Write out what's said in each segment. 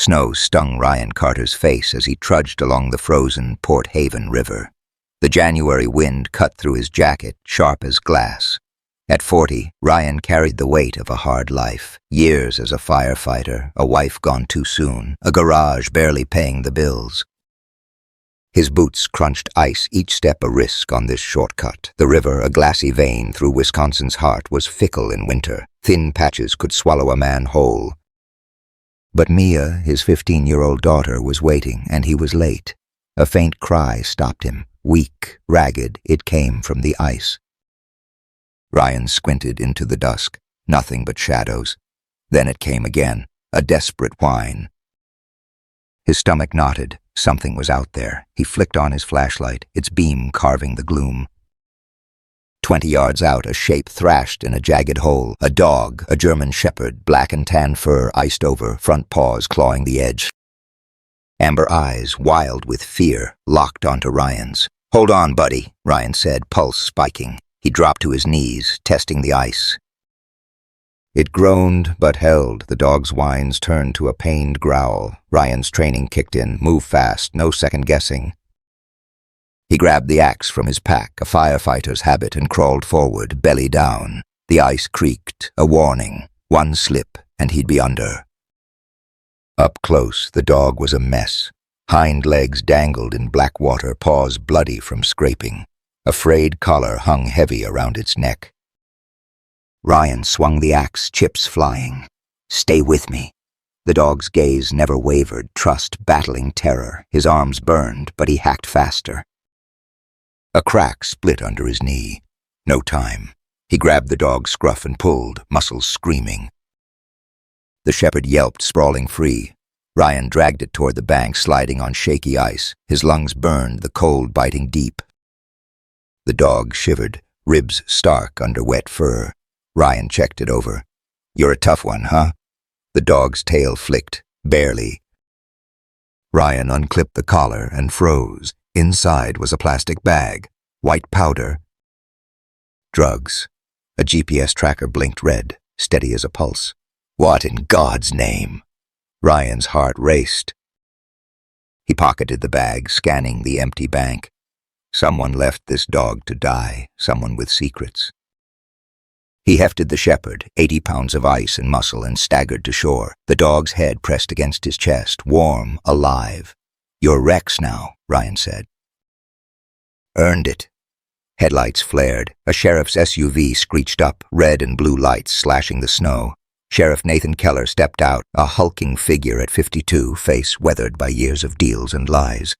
Snow stung Ryan Carter's face as he trudged along the frozen Port Haven River. The January wind cut through his jacket, sharp as glass. At 40, Ryan carried the weight of a hard life. Years as a firefighter, a wife gone too soon, a garage barely paying the bills. His boots crunched ice, each step a risk on this shortcut. The river, a glassy vein through Wisconsin's heart, was fickle in winter. Thin patches could swallow a man whole. But Mia, his 15-year-old daughter, was waiting, and he was late. A faint cry stopped him. Weak, ragged, it came from the ice. Ryan squinted into the dusk. Nothing but shadows. Then it came again, a desperate whine. His stomach knotted. Something was out there. He flicked on his flashlight, its beam carving the gloom. 20 yards out, a shape thrashed in a jagged hole. A dog, a German shepherd, black and tan fur iced over, front paws clawing the edge. Amber eyes, wild with fear, locked onto Ryan's. "Hold on, buddy," Ryan said, pulse spiking. He dropped to his knees, testing the ice. It groaned but held. The dog's whines turned to a pained growl. Ryan's training kicked in. Move fast, no second guessing. He grabbed the axe from his pack, a firefighter's habit, and crawled forward, belly down. The ice creaked, a warning. One slip, and he'd be under. Up close, the dog was a mess. Hind legs dangled in black water, paws bloody from scraping. A frayed collar hung heavy around its neck. Ryan swung the axe, chips flying. "Stay with me." The dog's gaze never wavered, trust battling terror. His arms burned, but he hacked faster. A crack split under his knee. No time. He grabbed the dog's scruff and pulled, muscles screaming. The shepherd yelped, sprawling free. Ryan dragged it toward the bank, sliding on shaky ice. His lungs burned, the cold biting deep. The dog shivered, ribs stark under wet fur. Ryan checked it over. "You're a tough one, huh?" The dog's tail flicked, barely. Ryan unclipped the collar and froze. Inside was a plastic bag, white powder. Drugs. A GPS tracker blinked red, steady as a pulse. What in God's name? Ryan's heart raced. He pocketed the bag, scanning the empty bank. Someone left this dog to die, someone with secrets. He hefted the shepherd, 80 pounds of ice and muscle, and staggered to shore. The dog's head pressed against his chest, warm, alive. "You're Rex now," Ryan said. "Earned it." Headlights flared. A sheriff's SUV screeched up, red and blue lights slashing the snow. Sheriff Nathan Keller stepped out, a hulking figure at 52, face weathered by years of deals and lies.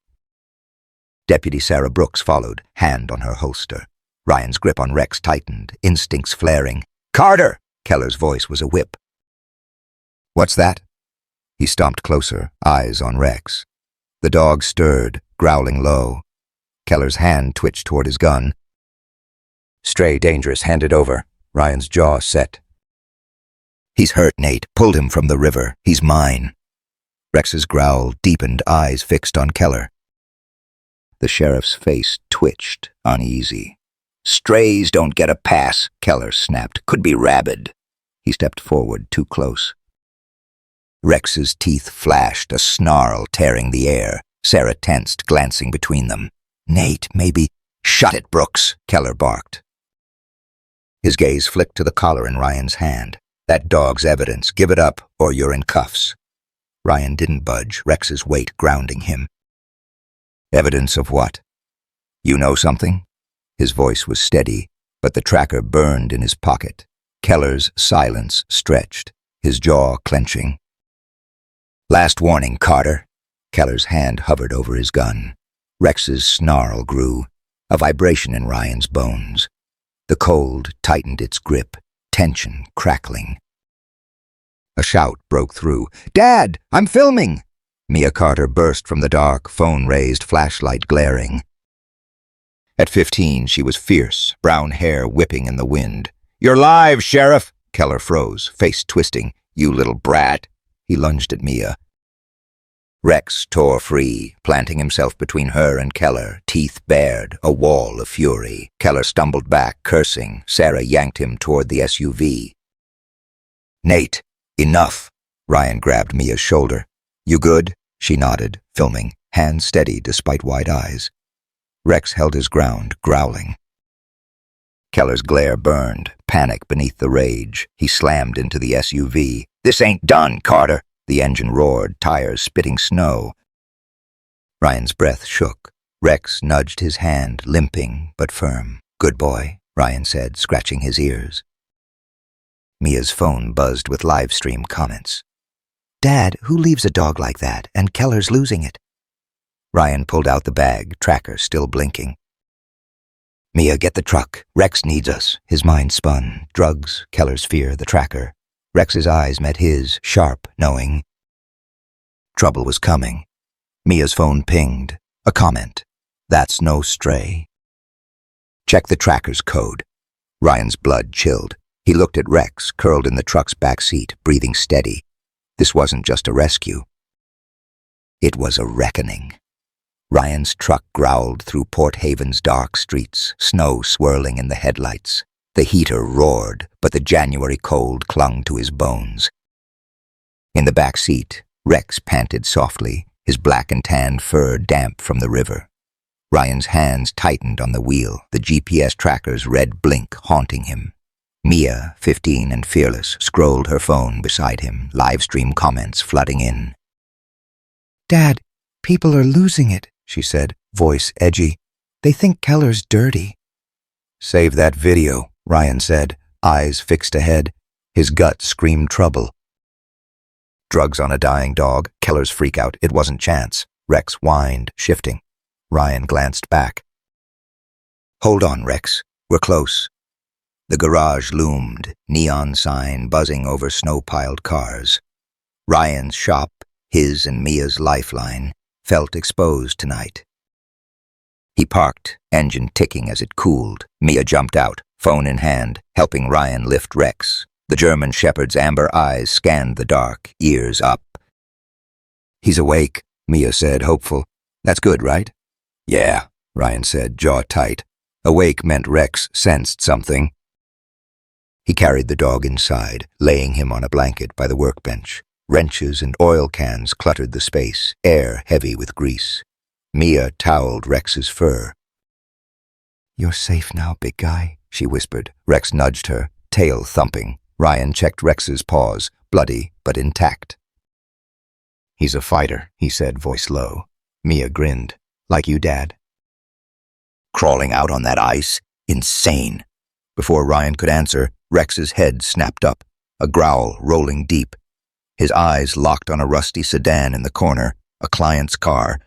Deputy Sarah Brooks followed, hand on her holster. Ryan's grip on Rex tightened, instincts flaring. "Carter!" Keller's voice was a whip. "What's that?" He stomped closer, eyes on Rex. The dog stirred, growling low. Keller's hand twitched toward his gun. "Stray, dangerous, hand it over." Ryan's jaw set. "He's hurt, Nate. Pulled him from the river. He's mine." Rex's growl deepened, eyes fixed on Keller. The sheriff's face twitched, uneasy. "Strays don't get a pass," Keller snapped. "Could be rabid." He stepped forward, too close. Rex's teeth flashed, a snarl tearing the air. Sarah tensed, glancing between them. "Nate, maybe—" "Shut it, Brooks," Keller barked. His gaze flicked to the collar in Ryan's hand. "That dog's evidence. Give it up, or you're in cuffs." Ryan didn't budge, Rex's weight grounding him. "Evidence of what? You know something?" His voice was steady, but the tracker burned in his pocket. Keller's silence stretched, his jaw clenching. "Last warning, Carter." Keller's hand hovered over his gun. Rex's snarl grew, a vibration in Ryan's bones. The cold tightened its grip, tension crackling. A shout broke through. "Dad, I'm filming!" Mia Carter burst from the dark, phone raised, flashlight glaring. At 15, she was fierce, brown hair whipping in the wind. "You're live, Sheriff!" Keller froze, face twisting. "You little brat!" He lunged at Mia. Rex tore free, planting himself between her and Keller, teeth bared, a wall of fury. Keller stumbled back, cursing. Sarah yanked him toward the SUV. "Nate, enough!" Ryan grabbed Mia's shoulder. You good? She nodded, filming, hands steady despite wide eyes. Rex held his ground, growling. Keller's glare burned, panic beneath the rage. He slammed into the SUV. This ain't done, Carter! The engine roared, tires spitting snow. Ryan's breath shook. Rex nudged his hand, limping but firm. Good boy, Ryan said, scratching his ears. Mia's phone buzzed with live stream comments. Dad, who leaves a dog like that? And Keller's losing it. Ryan pulled out the bag, tracker still blinking. Mia, get the truck. Rex needs us. His mind spun. Drugs, Keller's fear, the tracker. Rex's eyes met his, sharp, knowing. Trouble was coming. Mia's phone pinged. A comment. That's no stray. Check the tracker's code. Ryan's blood chilled. He looked at Rex, curled in the truck's back seat, breathing steady. This wasn't just a rescue. It was a reckoning. Ryan's truck growled through Port Haven's dark streets, snow swirling in the headlights. The heater roared, but the January cold clung to his bones. In the back seat, Rex panted softly, his black and tan fur damp from the river. Ryan's hands tightened on the wheel, the GPS tracker's red blink haunting him. Mia, 15 and fearless, scrolled her phone beside him, live-stream comments flooding in. Dad, people are losing it, she said, voice edgy. They think Keller's dirty. Save that video, Ryan said, eyes fixed ahead. His gut screamed trouble. Drugs on a dying dog, Keller's freakout, it wasn't chance. Rex whined, shifting. Ryan glanced back. Hold on, Rex. We're close. The garage loomed, neon sign buzzing over snow-piled cars. Ryan's shop, his and Mia's lifeline, felt exposed tonight. He parked, engine ticking as it cooled. Mia jumped out, phone in hand, helping Ryan lift Rex. The German shepherd's amber eyes scanned the dark, ears up. He's awake, Mia said, hopeful. That's good, right? Yeah, Ryan said, jaw tight. Awake meant Rex sensed something. He carried the dog inside, laying him on a blanket by the workbench. Wrenches and oil cans cluttered the space, air heavy with grease. Mia toweled Rex's fur. You're safe now, big guy, she whispered. Rex nudged her, tail thumping. Ryan checked Rex's paws, bloody but intact. He's a fighter, he said, voice low. Mia grinned. Like you, Dad. Crawling out on that ice? Insane. Before Ryan could answer, Rex's head snapped up, a growl rolling deep. His eyes locked on a rusty sedan in the corner, a client's car.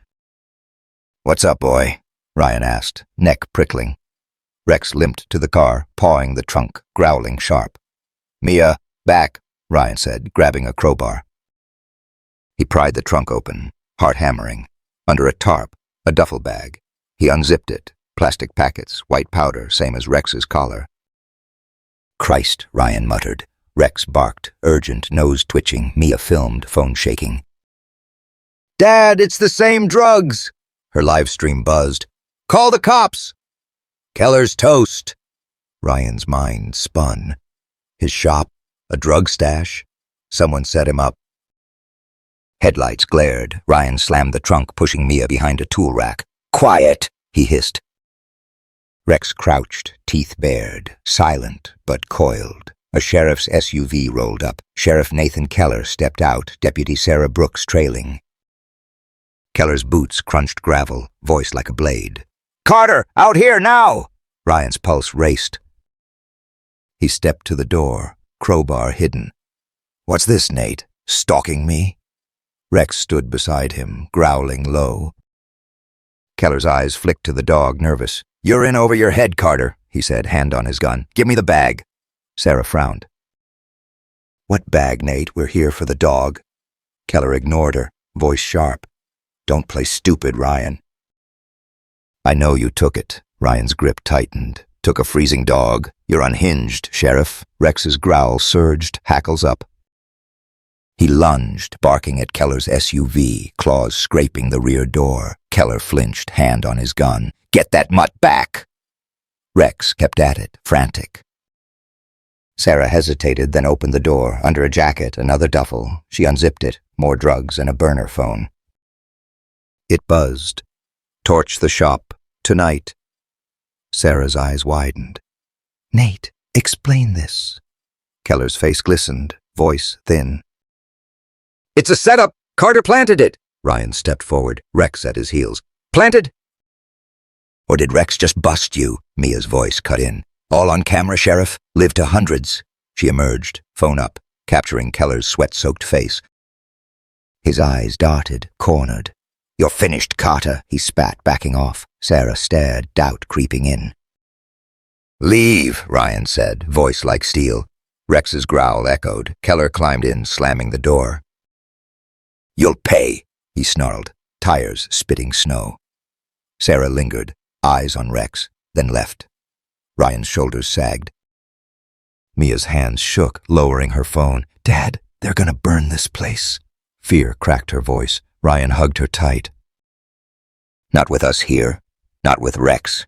What's up, boy? Ryan asked, neck prickling. Rex limped to the car, pawing the trunk, growling sharp. Mia, back, Ryan said, grabbing a crowbar. He pried the trunk open, heart hammering. Under a tarp, a duffel bag. He unzipped it, plastic packets, white powder, same as Rex's collar. Christ, Ryan muttered. Rex barked, urgent, nose twitching. Mia filmed, phone shaking. Dad, it's the same drugs! Her live stream buzzed. Call the cops! Keller's toast! Ryan's mind spun. His shop, a drug stash. Someone set him up. Headlights glared. Ryan slammed the trunk, pushing Mia behind a tool rack. Quiet, he hissed. Rex crouched, teeth bared, silent but coiled. A sheriff's SUV rolled up. Sheriff Nathan Keller stepped out, Deputy Sarah Brooks trailing. Keller's boots crunched gravel, voice like a blade. Carter, out here now! Ryan's pulse raced. He stepped to the door, crowbar hidden. What's this, Nate? Stalking me? Rex stood beside him, growling low. Keller's eyes flicked to the dog, nervous. You're in over your head, Carter, he said, hand on his gun. Give me the bag. Sarah frowned. What bag, Nate? We're here for the dog. Keller ignored her, voice sharp. Don't play stupid, Ryan. I know you took it. Ryan's grip tightened. Took a freezing dog. You're unhinged, Sheriff. Rex's growl surged, hackles up. He lunged, barking at Keller's SUV, claws scraping the rear door. Keller flinched, hand on his gun. Get that mutt back! Rex kept at it, frantic. Sarah hesitated, then opened the door. Under a jacket, another duffel. She unzipped it. More drugs and a burner phone. It buzzed. Torch the shop. Tonight. Sarah's eyes widened. Nate, explain this. Keller's face glistened, voice thin. It's a setup! Carter planted it! Ryan stepped forward, Rex at his heels. Planted? Or did Rex just bust you? Mia's voice cut in. All on camera, Sheriff. Live to hundreds. She emerged, phone up, capturing Keller's sweat-soaked face. His eyes darted, cornered. You're finished, Carter, he spat, backing off. Sarah stared, doubt creeping in. Leave, Ryan said, voice like steel. Rex's growl echoed. Keller climbed in, slamming the door. You'll pay, he snarled, tires spitting snow. Sarah lingered, eyes on Rex, then left. Ryan's shoulders sagged. Mia's hands shook, lowering her phone. Dad, they're gonna burn this place. Fear cracked her voice. Ryan hugged her tight. Not with us here. Not with Rex.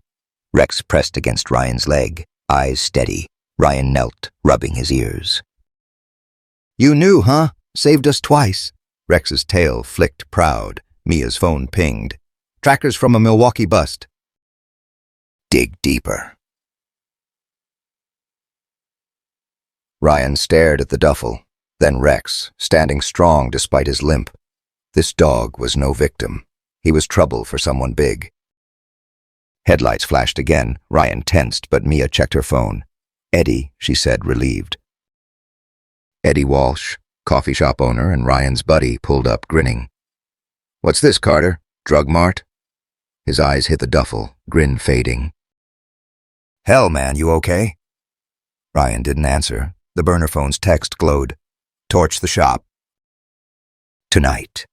Rex pressed against Ryan's leg, eyes steady. Ryan knelt, rubbing his ears. You knew, huh? Saved us twice. Rex's tail flicked proud. Mia's phone pinged. Trackers from a Milwaukee bust. Dig deeper. Ryan stared at the duffel, then Rex, standing strong despite his limp. This dog was no victim. He was trouble for someone big. Headlights flashed again. Ryan tensed, but Mia checked her phone. Eddie, she said, relieved. Eddie Walsh, coffee shop owner and Ryan's buddy, pulled up, grinning. What's this, Carter? Drug mart? His eyes hit the duffel, grin fading. Hell, man, you okay? Ryan didn't answer. The burner phone's text glowed. Torch the shop. Tonight.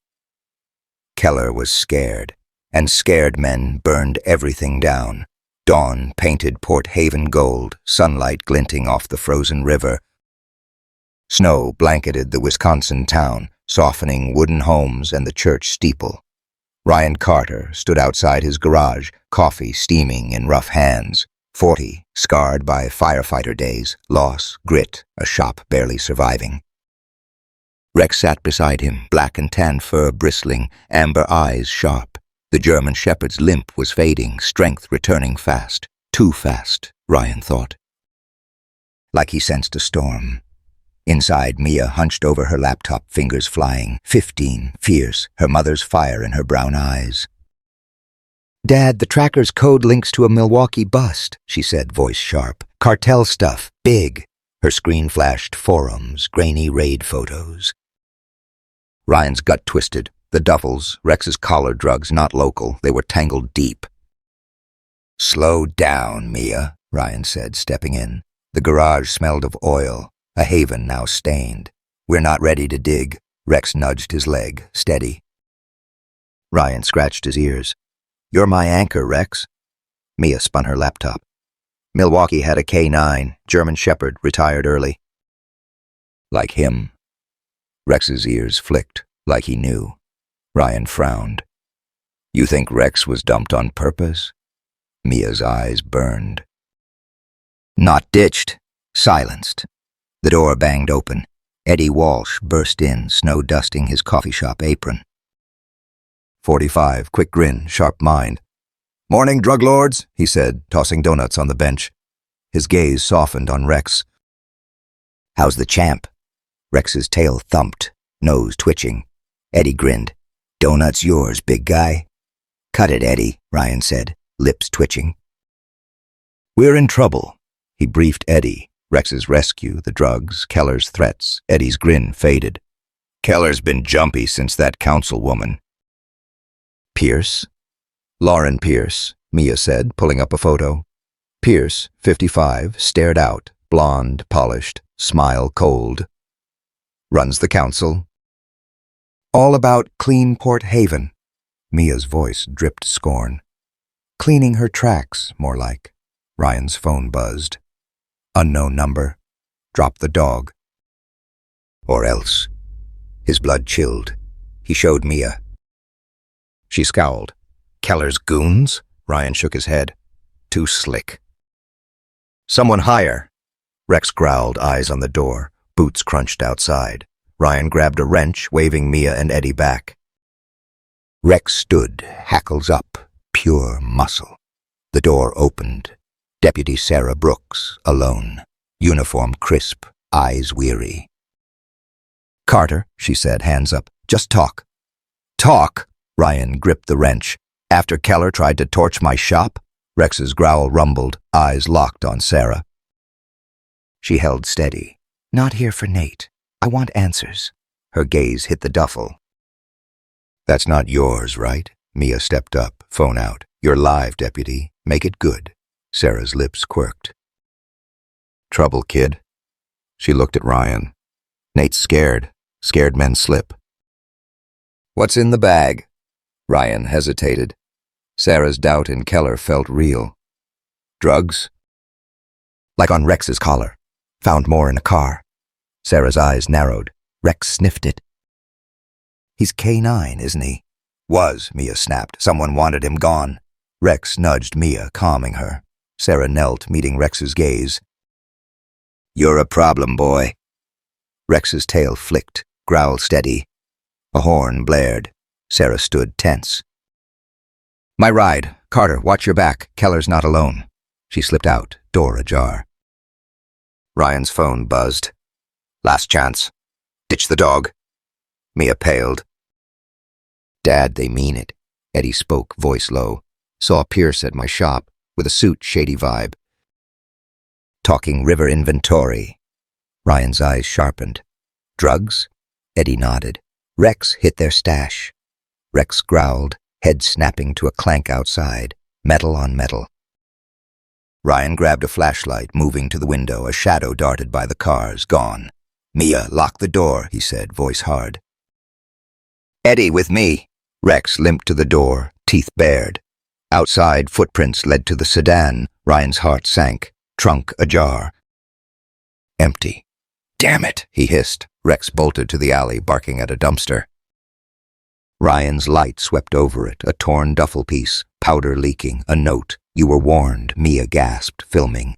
Keller was scared, and scared men burned everything down. Dawn painted Port Haven gold, sunlight glinting off the frozen river. Snow blanketed the Wisconsin town, softening wooden homes and the church steeple. Ryan Carter stood outside his garage, coffee steaming in rough hands. 40, scarred by firefighter days, loss, grit, a shop barely surviving. Rex sat beside him, black and tan fur bristling, amber eyes sharp. The German shepherd's limp was fading, strength returning fast. Too fast, Ryan thought. Like he sensed a storm. Inside, Mia hunched over her laptop, fingers flying. 15, fierce, her mother's fire in her brown eyes. Dad, the tracker's code links to a Milwaukee bust, she said, voice sharp. Cartel stuff, big. Her screen flashed forums, grainy raid photos. Ryan's gut twisted. The duffels, Rex's collar drugs, not local. They were tangled deep. Slow down, Mia, Ryan said, stepping in. The garage smelled of oil, a haven now stained. We're not ready to dig. Rex nudged his leg, steady. Ryan scratched his ears. You're my anchor, Rex. Mia spun her laptop. Milwaukee had a K9, German shepherd, retired early. Like him. Rex's ears flicked, like he knew. Ryan frowned. You think Rex was dumped on purpose? Mia's eyes burned. Not ditched, silenced. The door banged open. Eddie Walsh burst in, snow dusting his coffee shop apron. 45, quick grin, sharp mind. Morning, drug lords, he said, tossing donuts on the bench. His gaze softened on Rex. How's the champ? Rex's tail thumped, nose twitching. Eddie grinned. Donuts yours, big guy. Cut it, Eddie, Ryan said, lips twitching. We're in trouble, he briefed Eddie. Rex's rescue, the drugs, Keller's threats. Eddie's grin faded. Keller's been jumpy since that councilwoman. Pierce? Lauren Pierce, Mia said, pulling up a photo. Pierce, 55, stared out, blonde, polished, smile cold. Runs the council. All about clean Port Haven. Mia's voice dripped scorn. Cleaning her tracks, more like. Ryan's phone buzzed. Unknown number. Drop the dog. Or else. His blood chilled. He showed Mia. She scowled. Keller's goons? Ryan shook his head. Too slick. Someone higher. Rex growled, eyes on the door. Boots crunched outside. Ryan grabbed a wrench, waving Mia and Eddie back. Rex stood, hackles up, pure muscle. The door opened. Deputy Sarah Brooks, alone. Uniform crisp, eyes weary. "Carter," she said, hands up. "Just talk." "Talk?" Ryan gripped the wrench. "After Keller tried to torch my shop?" Rex's growl rumbled, eyes locked on Sarah. She held steady. "Not here for Nate. I want answers." Her gaze hit the duffel. "That's not yours, right?" Mia stepped up, phone out. "You're live, deputy. Make it good." Sarah's lips quirked. "Trouble, kid." She looked at Ryan. "Nate's scared. Scared men slip." "What's in the bag?" Ryan hesitated. Sarah's doubt in Keller felt real. "Drugs?" "Like on Rex's collar. Found more in a car." Sarah's eyes narrowed. Rex sniffed it. "He's K9, isn't he?" "Was," Mia snapped. "Someone wanted him gone." Rex nudged Mia, calming her. Sarah knelt, meeting Rex's gaze. "You're a problem, boy." Rex's tail flicked, growl steady. A horn blared. Sarah stood tense. "My ride. Carter, watch your back. Keller's not alone." She slipped out, door ajar. Ryan's phone buzzed. "Last chance. Ditch the dog." Mia paled. "Dad, they mean it." Eddie spoke, voice low. "Saw Pierce at my shop, with a suit, shady vibe. Talking river inventory." Ryan's eyes sharpened. "Drugs?" Eddie nodded. "Rex hit their stash." Rex growled, head snapping to a clank outside, metal on metal. Ryan grabbed a flashlight, moving to the window. A shadow darted by the cars, gone. "Mia, lock the door," he said, voice hard. "Eddie, with me." Rex limped to the door, teeth bared. Outside, footprints led to the sedan. Ryan's heart sank, trunk ajar. Empty. "Damn it," he hissed. Rex bolted to the alley, barking at a dumpster. Ryan's light swept over it, a torn duffel piece, powder leaking, a note. "You were warned," Mia gasped, filming.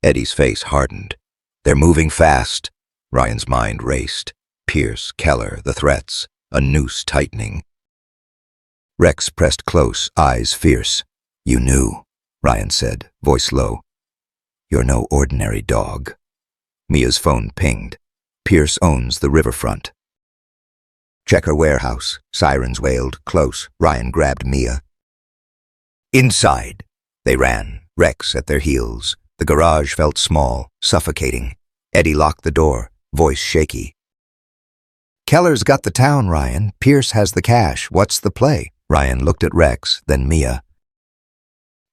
Eddie's face hardened. "They're moving fast." Ryan's mind raced. Pierce, Keller, the threats, a noose tightening. Rex pressed close, eyes fierce. "You knew," Ryan said, voice low. "You're no ordinary dog." Mia's phone pinged. "Pierce owns the riverfront." "Check her warehouse." Sirens wailed, close. Ryan grabbed Mia. Inside. They ran, Rex at their heels. The garage felt small, suffocating. Eddie locked the door, voice shaky. "Keller's got the town, Ryan. Pierce has the cash. What's the play?" Ryan looked at Rex, then Mia.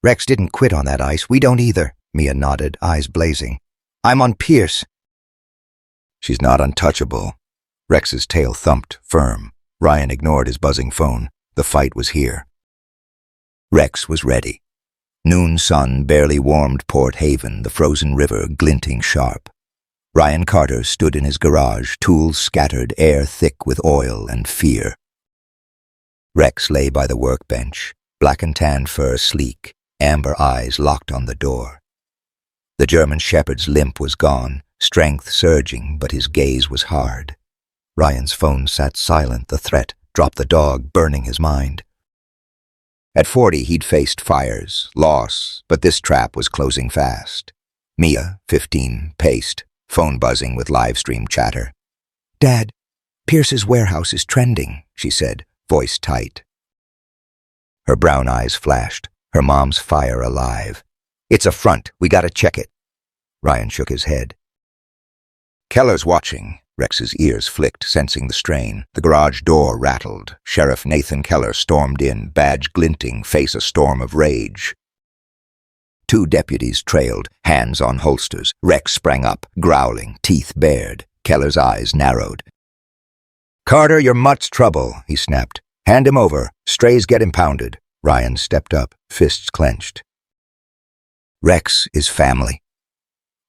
"Rex didn't quit on that ice. We don't either." Mia nodded, eyes blazing. "I'm on Pierce." "She's not untouchable." Rex's tail thumped, firm. Ryan ignored his buzzing phone. The fight was here. Rex was ready. Noon sun barely warmed Port Haven, the frozen river glinting sharp. Ryan Carter stood in his garage, tools scattered, air thick with oil and fear. Rex lay by the workbench, black and tan fur sleek, amber eyes locked on the door. The German shepherd's limp was gone, strength surging, but his gaze was hard. Ryan's phone sat silent, the threat, drop the dog, burning his mind. At 40, he'd faced fires, loss, but this trap was closing fast. Mia, 15, paced, phone buzzing with live stream chatter. "Dad, Pierce's warehouse is trending," she said, voice tight. Her brown eyes flashed, her mom's fire alive. "It's a front. We gotta check it." Ryan shook his head. "Keller's watching." Rex's ears flicked, sensing the strain. The garage door rattled. Sheriff Nathan Keller stormed in, badge glinting, face a storm of rage. Two deputies trailed, hands on holsters. Rex sprang up, growling, teeth bared. Keller's eyes narrowed. "Carter, you're much trouble," he snapped. "Hand him over. Strays get impounded." Ryan stepped up, fists clenched. "Rex is family."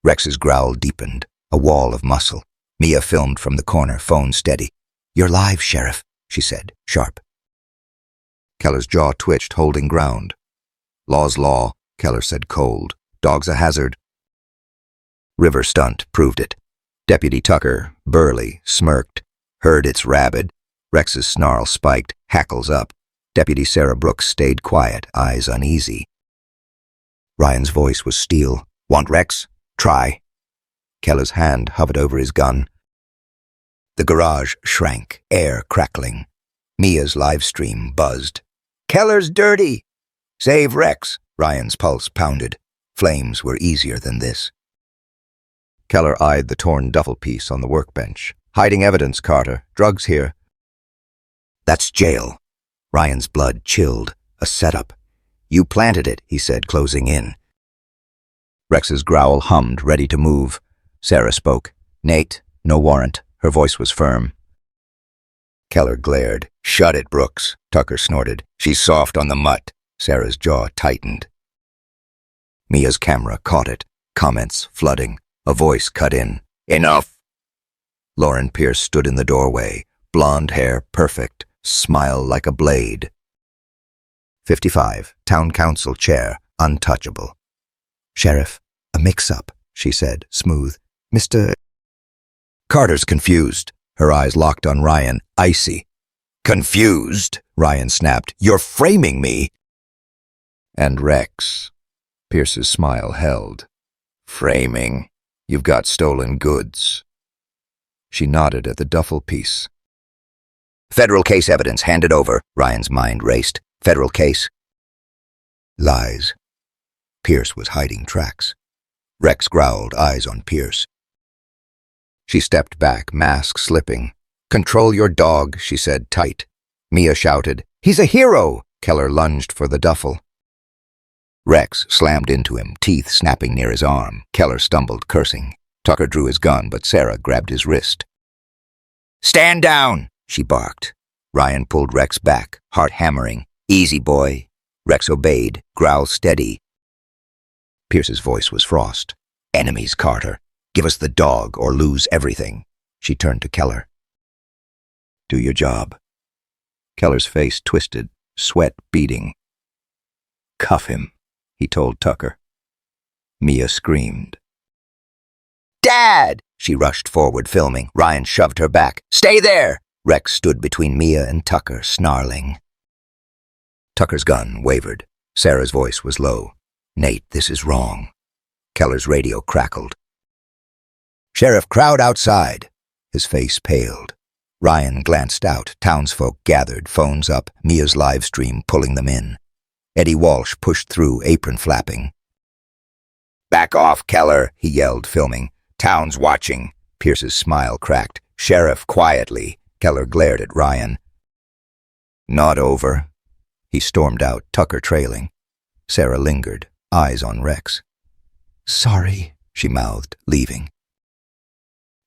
Rex's growl deepened, a wall of muscle. Mia filmed from the corner, phone steady. "You're live, Sheriff," she said, sharp. Keller's jaw twitched, holding ground. "Law's law," Keller said cold. "Dog's a hazard." river stunt proved it. Deputy Tucker, burly, smirked, heard its rabid. Rex's snarl spiked, hackles up. Deputy Sarah Brooks stayed quiet, eyes uneasy. Ryan's voice was steel. Want Rex? Try. Keller's hand hovered over his gun. The garage shrank, air crackling. Mia's live stream buzzed. Keller's dirty! Save Rex! Ryan's pulse pounded. Flames were easier than this. Keller eyed the torn duffel piece on the workbench. Hiding evidence, Carter. Drugs here. That's jail. Ryan's blood chilled. A setup. You planted it, he said, closing in. Rex's growl hummed, ready to move. Sarah spoke. Nate, no warrant. Her voice was firm. Keller glared. Shut it, Brooks. Tucker snorted. She's soft on the mutt. Sarah's jaw tightened. Mia's camera caught it. Comments flooding. A voice cut in. Enough! Lauren Pierce stood in the doorway. Blonde hair perfect. Smile like a blade. 55. Town Council chair. Untouchable. Sheriff, a mix-up, she said, smooth. Mr. Carter's confused. Her eyes locked on Ryan, icy. Confused? Ryan snapped. You're framing me! And Rex. Pierce's smile held. Framing. You've got stolen goods. She nodded at the duffel piece. Federal case evidence handed over. Ryan's mind raced. Federal case? Lies. Pierce was hiding tracks. Rex growled, eyes on Pierce. She stepped back, mask slipping. Control your dog, she said, tight. Mia shouted, He's a hero! Keller lunged for the duffel. Rex slammed into him, teeth snapping near his arm. Keller stumbled, cursing. Tucker drew his gun, but Sarah grabbed his wrist. Stand down, she barked. Ryan pulled Rex back, heart hammering. Easy, boy. Rex obeyed, growl steady. Pierce's voice was frost. Enemies, Carter. Give us the dog or lose everything. She turned to Keller. Do your job. Keller's face twisted, sweat beading. Cuff him, he told Tucker. Mia screamed. Dad! She rushed forward, filming. Ryan shoved her back. Stay there! Rex stood between Mia and Tucker, snarling. Tucker's gun wavered. Sarah's voice was low. Nate, this is wrong. Keller's radio crackled. Sheriff, crowd outside. His face paled. Ryan glanced out. Townsfolk gathered, phones up, Mia's live stream pulling them in. Eddie Walsh pushed through, apron flapping. Back off, Keller, he yelled, filming. Town's watching. Pierce's smile cracked. Sheriff, quietly. Keller glared at Ryan. Not over. He stormed out, Tucker trailing. Sarah lingered, eyes on Rex. Sorry, she mouthed, leaving.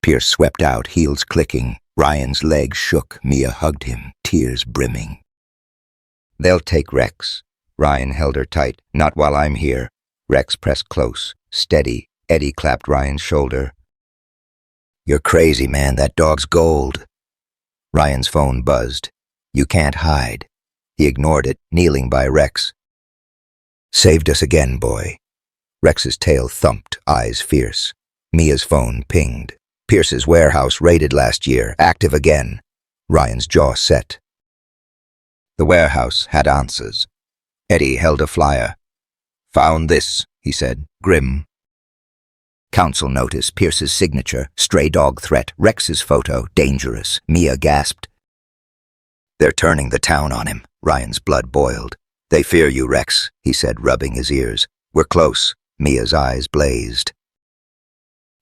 Pierce swept out, heels clicking. Ryan's legs shook. Mia hugged him, tears brimming. They'll take Rex. Ryan held her tight. Not while I'm here. Rex pressed close, steady. Eddie clapped Ryan's shoulder. You're crazy, man. That dog's gold. Ryan's phone buzzed. You can't hide. He ignored it, kneeling by Rex. Saved us again, boy. Rex's tail thumped, eyes fierce. Mia's phone pinged. Pierce's warehouse raided last year, active again. Ryan's jaw set. The warehouse had answers. Eddie held a flyer. Found this, he said, grim. Council notice, Pierce's signature, stray dog threat, Rex's photo, dangerous. Mia gasped. They're turning the town on him. Ryan's blood boiled. They fear you, Rex, he said, rubbing his ears. We're close. Mia's eyes blazed.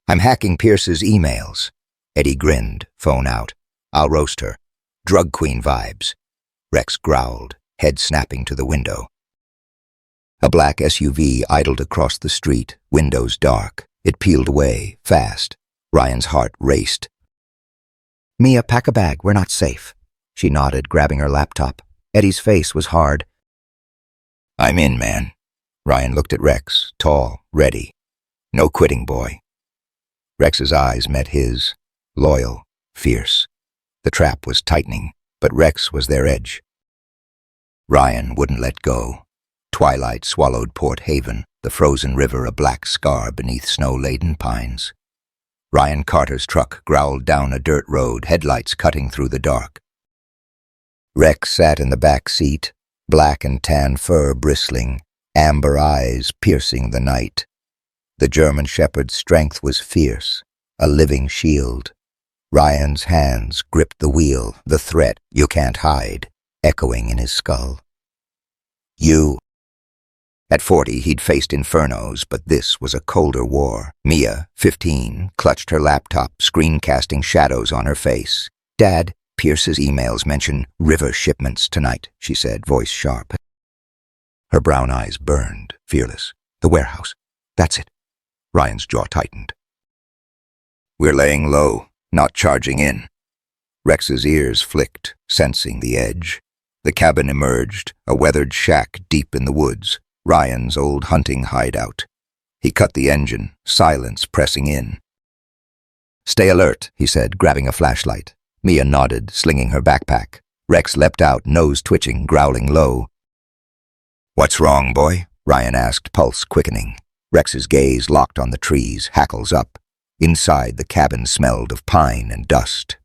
I'm hacking Pierce's emails. Eddie grinned, phone out. I'll roast her. Drug queen vibes. Rex growled, head snapping to the window. A black SUV idled across the street, windows dark. It peeled away, fast. Ryan's heart raced. Mia, pack a bag, we're not safe. She nodded, grabbing her laptop. Eddie's face was hard. I'm in, man. Ryan looked at Rex, tall, ready. No quitting, boy. Rex's eyes met his, loyal, fierce. The trap was tightening, but Rex was their edge. Ryan wouldn't let go. Twilight swallowed Port Haven. the frozen river a black scar beneath snow-laden pines. Ryan Carter's truck growled down a dirt road, headlights cutting through the dark. Rex sat in the back seat, black and tan fur bristling, amber eyes piercing the night. The German shepherd's strength was fierce, a living shield. Ryan's hands gripped the wheel, the threat, "You can't hide," echoing in his skull. You. At 40, he'd faced infernos, but this was a colder war. Mia, 15, clutched her laptop, screen-casting shadows on her face. "Dad, Pierce's emails mention river shipments tonight," she said, voice sharp. Her brown eyes burned, fearless. "The warehouse. That's it." Ryan's jaw tightened. "We're laying low, not charging in." Rex's ears flicked, sensing the edge. The cabin emerged, a weathered shack deep in the woods, Ryan's old hunting hideout. He cut the engine, silence pressing in. "Stay alert," he said, grabbing a flashlight. Mia nodded, slinging her backpack. Rex leapt out, nose twitching, growling low. "What's wrong, boy?" Ryan asked, pulse quickening. Rex's gaze locked on the trees, hackles up. Inside, the cabin smelled of pine and dust.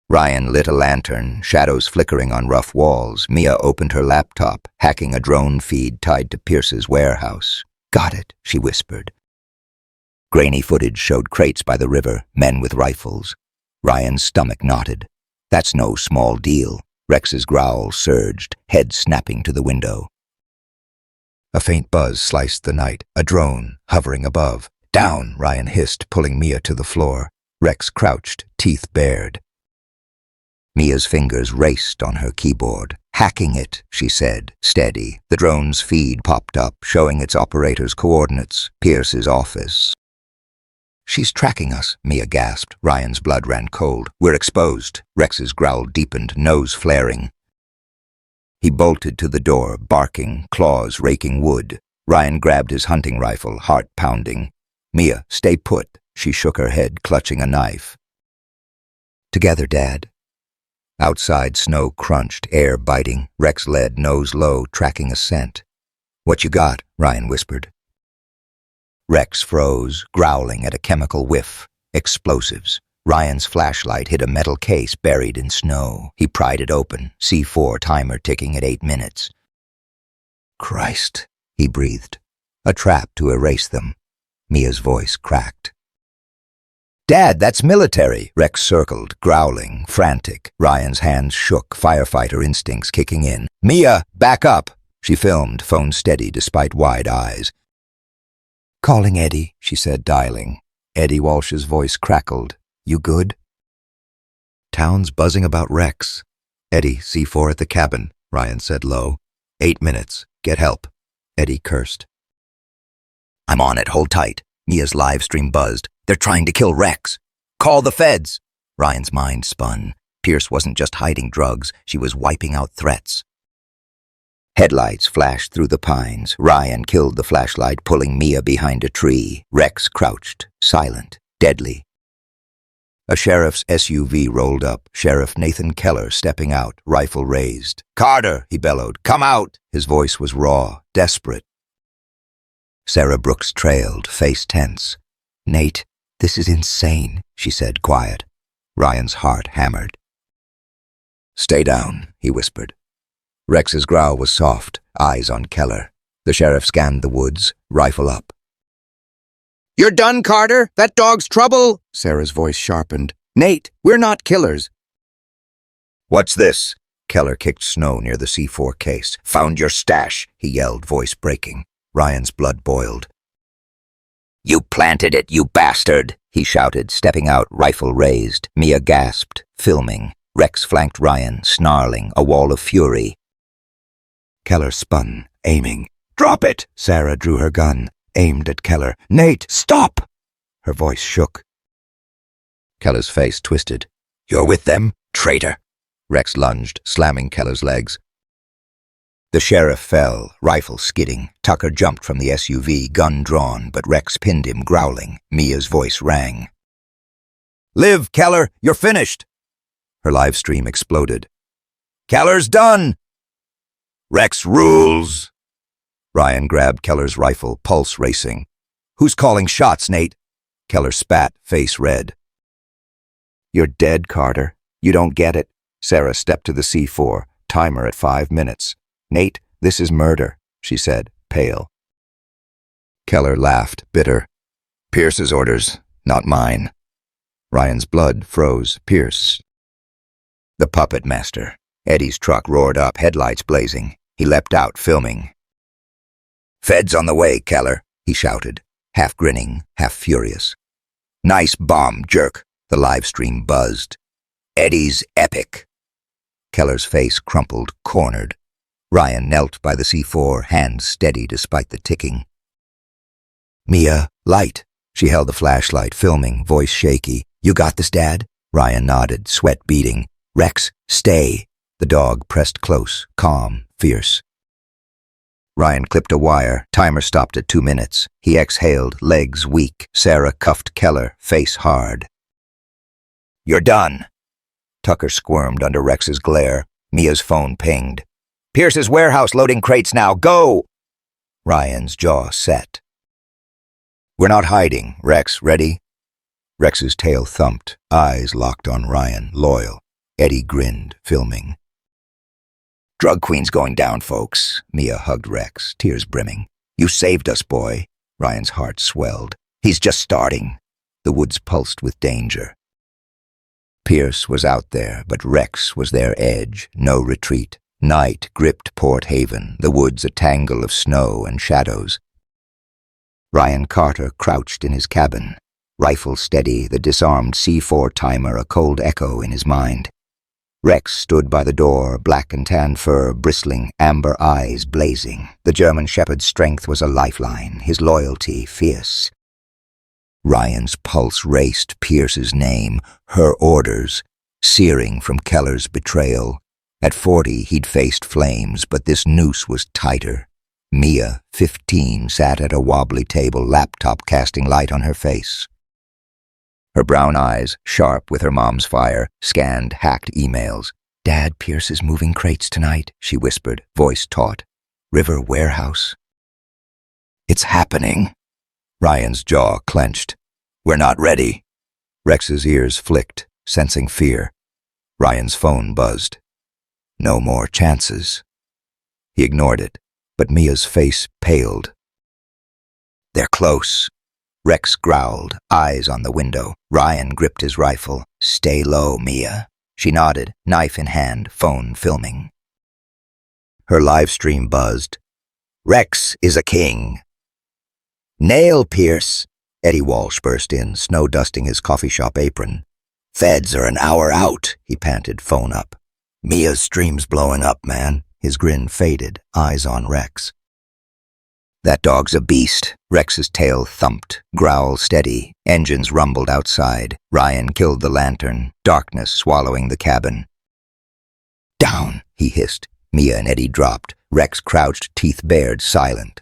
Ryan lit a lantern, shadows flickering on rough walls. Mia opened her laptop, hacking a drone feed tied to Pierce's warehouse. "Got it," she whispered. Grainy footage showed crates by the river, men with rifles. Ryan's stomach knotted. "That's no small deal." Rex's growl surged, head snapping to the window. A faint buzz sliced the night, a drone hovering above. "Down," Ryan hissed, pulling Mia to the floor. Rex crouched, teeth bared. Mia's fingers raced on her keyboard. "Hacking it," she said, steady. The drone's feed popped up, showing its operator's coordinates, Pierce's office. "She's tracking us," Mia gasped. Ryan's blood ran cold. "We're exposed." Rex's growl deepened, nose flaring. He bolted to the door, barking, claws raking wood. Ryan grabbed his hunting rifle, heart pounding. "Mia, stay put." She shook her head, clutching a knife. "Together, Dad." Outside, snow crunched, air biting. Rex led, nose low, tracking a scent. "What you got?" Ryan whispered. Rex froze, growling at a chemical whiff. Explosives. Ryan's flashlight hit a metal case buried in snow. He pried it open, C4 timer ticking at 8 minutes. "Christ," he breathed. "A trap to erase them." Mia's voice cracked. "Dad, that's military!" Rex circled, growling, frantic. Ryan's hands shook, firefighter instincts kicking in. "Mia, back up!" She filmed, phone steady despite wide eyes. "Calling Eddie," she said, dialing. Eddie Walsh's voice crackled. "You good?" "Town's buzzing about Rex." "Eddie, C4 at the cabin," Ryan said low. 8 minutes. Get help." Eddie cursed. "I'm on it, hold tight." Mia's live stream buzzed. "They're trying to kill Rex." "Call the feds." Ryan's mind spun. Pierce wasn't just hiding drugs, she was wiping out threats. Headlights flashed through the pines. Ryan killed the flashlight, pulling Mia behind a tree. Rex crouched, silent, deadly. A sheriff's SUV rolled up, Sheriff Nathan Keller stepping out, rifle raised. "Carter," he bellowed, "come out!" His voice was raw, desperate. Sarah Brooks trailed, face tense. "Nate, this is insane," she said, quiet. Ryan's heart hammered. "Stay down," he whispered. Rex's growl was soft, eyes on Keller. The sheriff scanned the woods, rifle up. "You're done, Carter! That dog's trouble!" Sarah's voice sharpened. "Nate, we're not killers." "What's this?" Keller kicked snow near the C4 case. "Found your stash," he yelled, voice breaking. Ryan's blood boiled. "You planted it, you bastard!" he shouted, stepping out, rifle raised. Mia gasped, filming. Rex flanked Ryan, snarling, a wall of fury. Keller spun, aiming. "Drop it!" Sarah drew her gun, aimed at Keller. "Nate, stop!" Her voice shook. Keller's face twisted. "You're with them, traitor!" Rex lunged, slamming Keller's legs. The sheriff fell, rifle skidding. Tucker jumped from the SUV, gun drawn, but Rex pinned him, growling. Mia's voice rang. "Live, Keller! You're finished!" Her live stream exploded. "Keller's done!" "Rex rules!" Ryan grabbed Keller's rifle, pulse racing. "Who's calling shots, Nate?" Keller spat, face red. "You're dead, Carter. You don't get it." Sarah stepped to the C4, timer at 5 minutes. "Nate, this is murder," she said, pale. Keller laughed, bitter. "Pierce's orders, not mine." Ryan's blood froze. Pierce. The puppet master. Eddie's truck roared up, headlights blazing. He leapt out, filming. "Feds on the way, Keller," he shouted, half grinning, half furious. "Nice bomb, jerk," the live stream buzzed. "Eddie's epic." Keller's face crumpled, cornered. Ryan knelt by the C4, hands steady despite the ticking. "Mia, light." She held the flashlight, filming, voice shaky. "You got this, Dad?" Ryan nodded, sweat beading. "Rex, stay." The dog pressed close, calm, fierce. Ryan clipped a wire. Timer stopped at 2 minutes. He exhaled, legs weak. Sarah cuffed Keller, face hard. "You're done." Tucker squirmed under Rex's glare. Mia's phone pinged. "Pierce's warehouse loading crates now. Go!" Ryan's jaw set. "We're not hiding. Rex, ready?" Rex's tail thumped, eyes locked on Ryan, loyal. Eddie grinned, filming. "Drug queen's going down, folks." Mia hugged Rex, tears brimming. "You saved us, boy." Ryan's heart swelled. "He's just starting." The woods pulsed with danger. Pierce was out there, but Rex was their edge, no retreat. Night gripped Port Haven, the woods a tangle of snow and shadows. Ryan Carter crouched in his cabin, rifle steady, the disarmed C4 timer a cold echo in his mind. Rex stood by the door, black and tan fur bristling, amber eyes blazing. The German shepherd's strength was a lifeline, his loyalty fierce. Ryan's pulse raced. Pierce's name, her orders, searing from Keller's betrayal. At 40, he'd faced flames, but this noose was tighter. Mia, 15, sat at a wobbly table, laptop casting light on her face. Her brown eyes, sharp with her mom's fire, scanned hacked emails. "Dad, Pierce is moving crates tonight," she whispered, voice taut. "River warehouse." "It's happening." Ryan's jaw clenched. "We're not ready." Rex's ears flicked, sensing fear. Ryan's phone buzzed. No more chances. He ignored it, but Mia's face paled. "They're close." Rex growled, eyes on the window. Ryan gripped his rifle. "Stay low, Mia." She nodded, knife in hand, phone filming. Her live stream buzzed. "Rex is a king." "Nail Pierce." Eddie Walsh burst in, snow dusting his coffee shop apron. "Feds are an hour out," he panted, phone up. "Mia's stream's blowing up, man." His grin faded, eyes on Rex. "That dog's a beast." Rex's tail thumped, growl steady. Engines rumbled outside. Ryan killed the lantern, darkness swallowing the cabin. "Down," he hissed. Mia and Eddie dropped. Rex crouched, teeth bared, silent.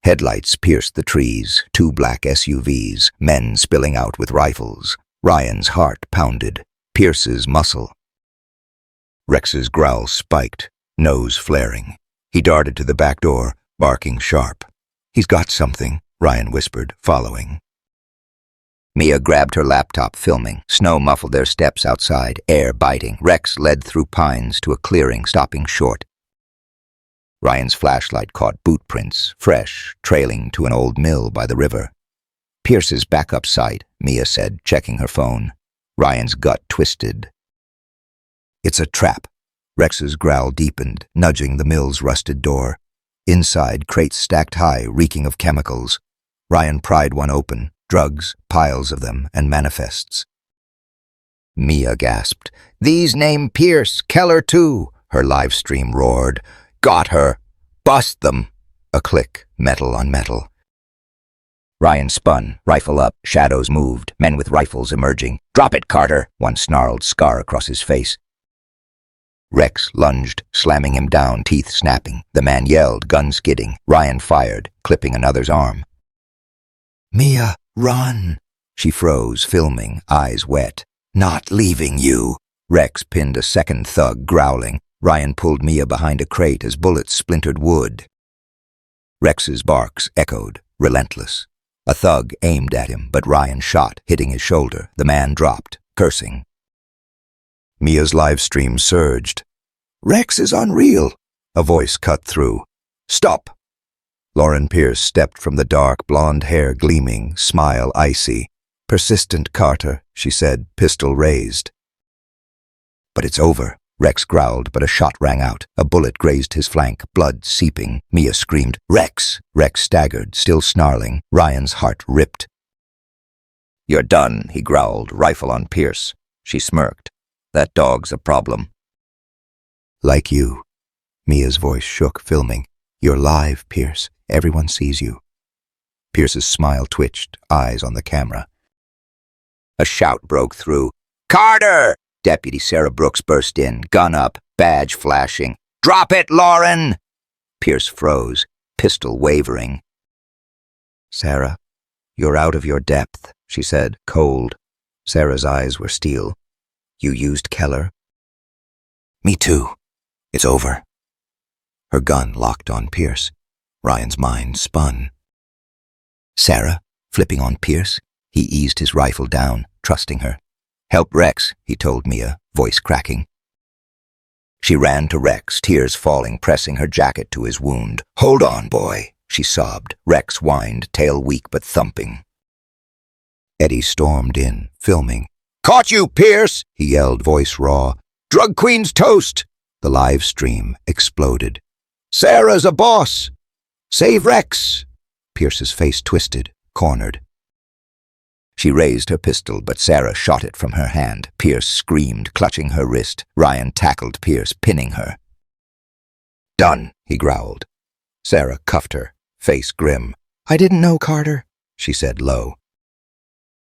Headlights pierced the trees, 2 black SUVs, men spilling out with rifles. Ryan's heart pounded, Pierce's muscle. Rex's growl spiked, nose flaring. He darted to the back door, barking sharp. "He's got something," Ryan whispered, following. Mia grabbed her laptop, filming. Snow muffled their steps outside, air biting. Rex led through pines to a clearing, stopping short. Ryan's flashlight caught boot prints, fresh, trailing to an old mill by the river. "Pierce's backup site," Mia said, checking her phone. Ryan's gut twisted. "It's a trap." Rex's growl deepened, nudging the mill's rusted door. Inside, crates stacked high, reeking of chemicals. Ryan pried one open, drugs, piles of them, and manifests. Mia gasped. "These name Pierce, Keller too," her live stream roared. "Got her! Bust them!" A click, metal on metal. Ryan spun, rifle up, shadows moved, men with rifles emerging. "Drop it, Carter!" One snarled, scar across his face. Rex lunged, slamming him down, teeth snapping. The man yelled, gun skidding. Ryan fired, clipping another's arm. "Mia, run!" She froze, filming, eyes wet. "Not leaving you!" Rex pinned a second thug, growling. Ryan pulled Mia behind a crate as bullets splintered wood. Rex's barks echoed, relentless. A thug aimed at him, but Ryan shot, hitting his shoulder. The man dropped, cursing. Mia's live stream surged. "Rex is unreal," a voice cut through. "Stop!" Lauren Pierce stepped from the dark, blonde hair gleaming, smile icy. "Persistent, Carter," she said, pistol raised. "But it's over," Rex growled, but a shot rang out. A bullet grazed his flank, blood seeping. Mia screamed, "Rex!" Rex staggered, still snarling. Ryan's heart ripped. "You're done," he growled, rifle on Pierce. She smirked. "That dog's a problem." "Like you." Mia's voice shook, filming. "You're live, Pierce. Everyone sees you." Pierce's smile twitched, eyes on the camera. A shout broke through. "Carter!" Deputy Sarah Brooks burst in, gun up, badge flashing. "Drop it, Lauren!" Pierce froze, pistol wavering. "Sarah, you're out of your depth," she said, cold. Sarah's eyes were steel. "You used Keller?" "Me too. It's over." Her gun locked on Pierce. Ryan's mind spun. "Sarah," flipping on Pierce. He eased his rifle down, trusting her. "Help Rex," he told Mia, voice cracking. She ran to Rex, tears falling, pressing her jacket to his wound. "Hold on, boy," she sobbed. Rex whined, tail weak but thumping. Eddie stormed in, filming. "Caught you, Pierce!" he yelled, voice raw. "Drug Queen's toast!" The live stream exploded. "Sarah's a boss! Save Rex!" Pierce's face twisted, cornered. She raised her pistol, but Sarah shot it from her hand. Pierce screamed, clutching her wrist. Ryan tackled Pierce, pinning her. "Done," he growled. Sarah cuffed her, face grim. "I didn't know, Carter," she said low.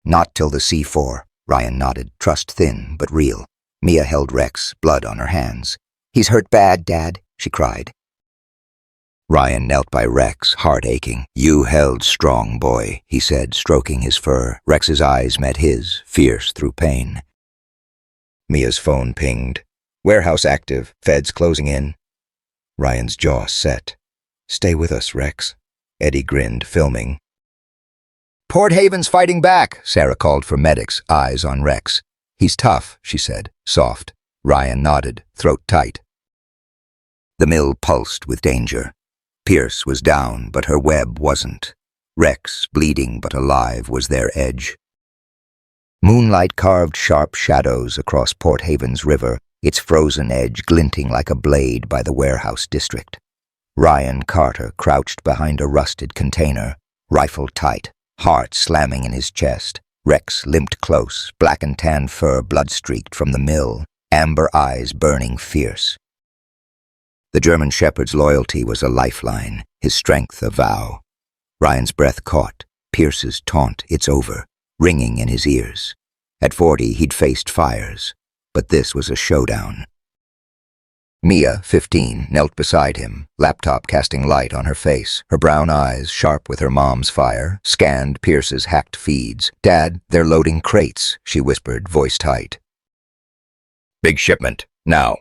"Not till the C4, Ryan nodded, trust thin but real. Mia held Rex, blood on her hands. "He's hurt bad, Dad," she cried. Ryan knelt by Rex, heart aching. "You held strong, boy," he said, stroking his fur. Rex's eyes met his, fierce through pain. Mia's phone pinged. "Warehouse active, feds closing in." Ryan's jaw set. "Stay with us, Rex." Eddie grinned, filming. "Port Haven's fighting back," Sarah called for medics, eyes on Rex. "He's tough," she said, soft. Ryan nodded, throat tight. The mill pulsed with danger. Pierce was down, but her web wasn't. Rex, bleeding but alive, was their edge. Moonlight carved sharp shadows across Port Haven's river, its frozen edge glinting like a blade by the warehouse district. Ryan Carter crouched behind a rusted container, rifle tight, heart slamming in his chest. Rex limped close, black and tan fur blood-streaked from the mill, amber eyes burning fierce. The German shepherd's loyalty was a lifeline, his strength a vow. Ryan's breath caught, Pierce's taunt, "It's over," ringing in his ears. At 40, he'd faced fires, but this was a showdown. Mia, 15, knelt beside him, laptop casting light on her face. Her brown eyes, sharp with her mom's fire, scanned Pierce's hacked feeds. "Dad, they're loading crates," she whispered, voice tight. "Big shipment, now."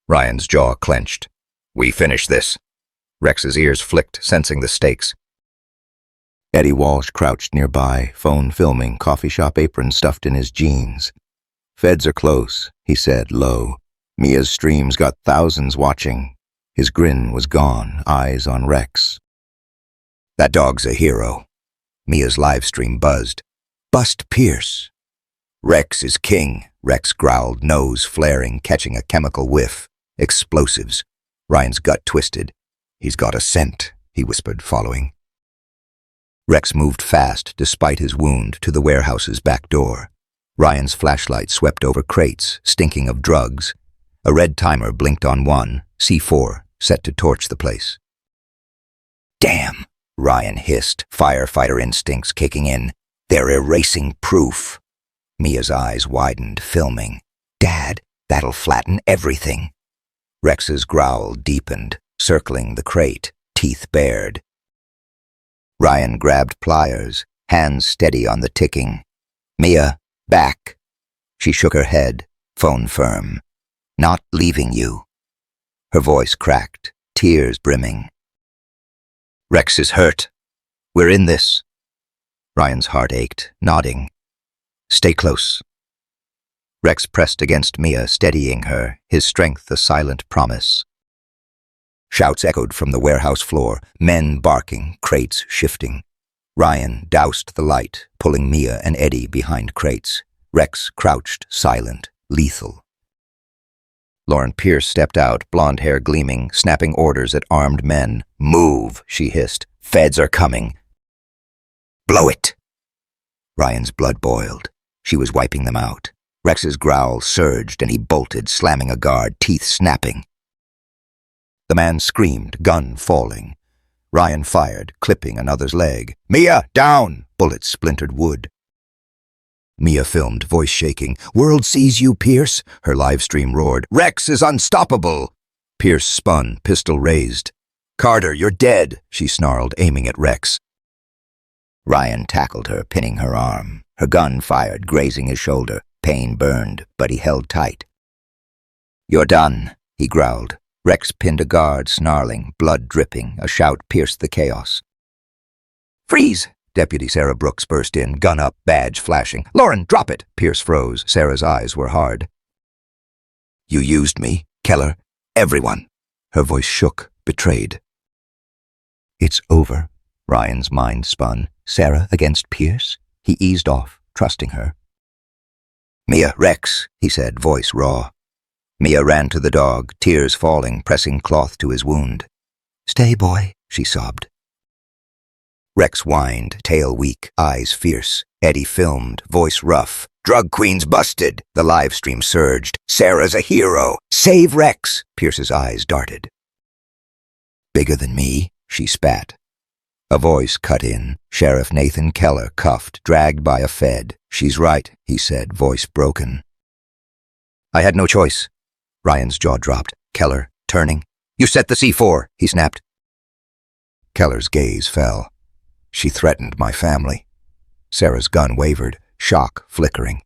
Ryan's jaw clenched. "We finish this." Rex's ears flicked, sensing the stakes. Eddie Walsh crouched nearby, phone filming, coffee shop apron stuffed in his jeans. "Feds are close," he said, low. Mia's streams got thousands watching. His grin was gone, eyes on Rex. "That dog's a hero." Mia's live stream buzzed. "Bust Pierce." "Rex is king," Rex growled, nose flaring, catching a chemical whiff. "Explosives." Ryan's gut twisted. "He's got a scent," he whispered, following. Rex moved fast, despite his wound, to the warehouse's back door. Ryan's flashlight swept over crates, stinking of drugs. A red timer blinked on one, C4, set to torch the place. "Damn," Ryan hissed, firefighter instincts kicking in. "They're erasing proof." Mia's eyes widened, filming. "Dad, that'll flatten everything." Rex's growl deepened, circling the crate, teeth bared. Ryan grabbed pliers, hands steady on the ticking. "Mia, back." She shook her head, phone firm. "Not leaving you." Her voice cracked, tears brimming. Rex is hurt. We're in this. Ryan's heart ached, nodding. Stay close. Rex pressed against Mia, steadying her, his strength a silent promise. Shouts echoed from the warehouse floor, men barking, crates shifting. Ryan doused the light, pulling Mia and Eddie behind crates. Rex crouched, silent, lethal. Lauren Pierce stepped out, blonde hair gleaming, snapping orders at armed men. Move, she hissed. Feds are coming. Blow it. Ryan's blood boiled. She was wiping them out. Rex's growl surged and he bolted, slamming a guard, teeth snapping. The man screamed, gun falling. Ryan fired, clipping another's leg. Mia, down! Bullets splintered wood. Mia filmed, voice shaking. World sees you, Pierce, her live stream roared. Rex is unstoppable! Pierce spun, pistol raised. Carter, you're dead, she snarled, aiming at Rex. Ryan tackled her, pinning her arm. Her gun fired, grazing his shoulder. Pain burned, but he held tight. You're done, he growled. Rex pinned a guard, snarling, blood dripping. A shout pierced the chaos. Freeze! Deputy Sarah Brooks burst in, gun up, badge flashing. Lauren, drop it! Pierce froze. Sarah's eyes were hard. You used me, Keller. Everyone. Her voice shook, betrayed. It's over. Ryan's mind spun. Sarah against Pierce? He eased off, trusting her. Mia, Rex, he said, voice raw. Mia ran to the dog, tears falling, pressing cloth to his wound. Stay, boy, she sobbed. Rex whined, tail weak, eyes fierce. Eddie filmed, voice rough. Drug queen's busted. The live stream surged. Sarah's a hero. Save Rex. Pierce's eyes darted. Bigger than me, she spat. A voice cut in. Sheriff Nathan Keller, cuffed, dragged by a Fed. She's right, he said, voice broken. I had no choice. Ryan's jaw dropped. Keller, turning. You set the C4, he snapped. Keller's gaze fell. She threatened my family. Sarah's gun wavered, shock flickering.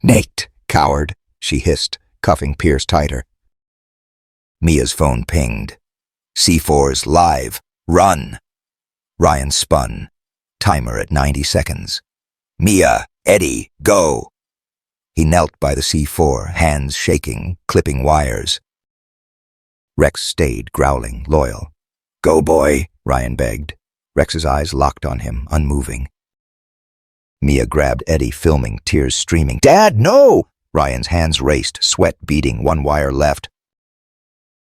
Nate, coward, she hissed, cuffing Pierce tighter. Mia's phone pinged. C4's live. Run. Ryan spun. Timer at 90 seconds. Mia, Eddie, go. He knelt by the C4, hands shaking, clipping wires. Rex stayed, growling, loyal. Go, boy, Ryan begged. Rex's eyes locked on him, unmoving. Mia grabbed Eddie, filming, tears streaming. Dad, no! Ryan's hands raced, sweat beading, one wire left.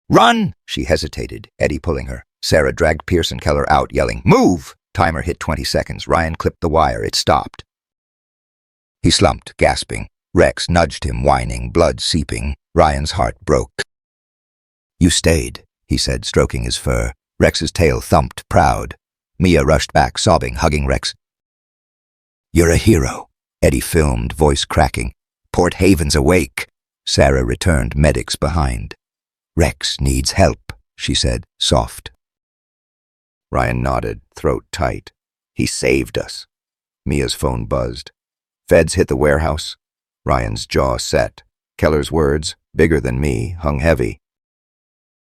Run! She hesitated, Eddie pulling her. Sarah dragged Pierce and Keller out, yelling, Move! Timer hit 20 seconds. Ryan clipped the wire. It stopped. He slumped, gasping. Rex nudged him, whining, blood seeping. Ryan's heart broke. You stayed, he said, stroking his fur. Rex's tail thumped, proud. Mia rushed back, sobbing, hugging Rex. You're a hero, Eddie filmed, voice cracking. Port Haven's awake. Sarah returned, medics behind. Rex needs help, she said, soft. Ryan nodded, throat tight. He saved us. Mia's phone buzzed. Feds hit the warehouse. Ryan's jaw set. Keller's words, bigger than me, hung heavy.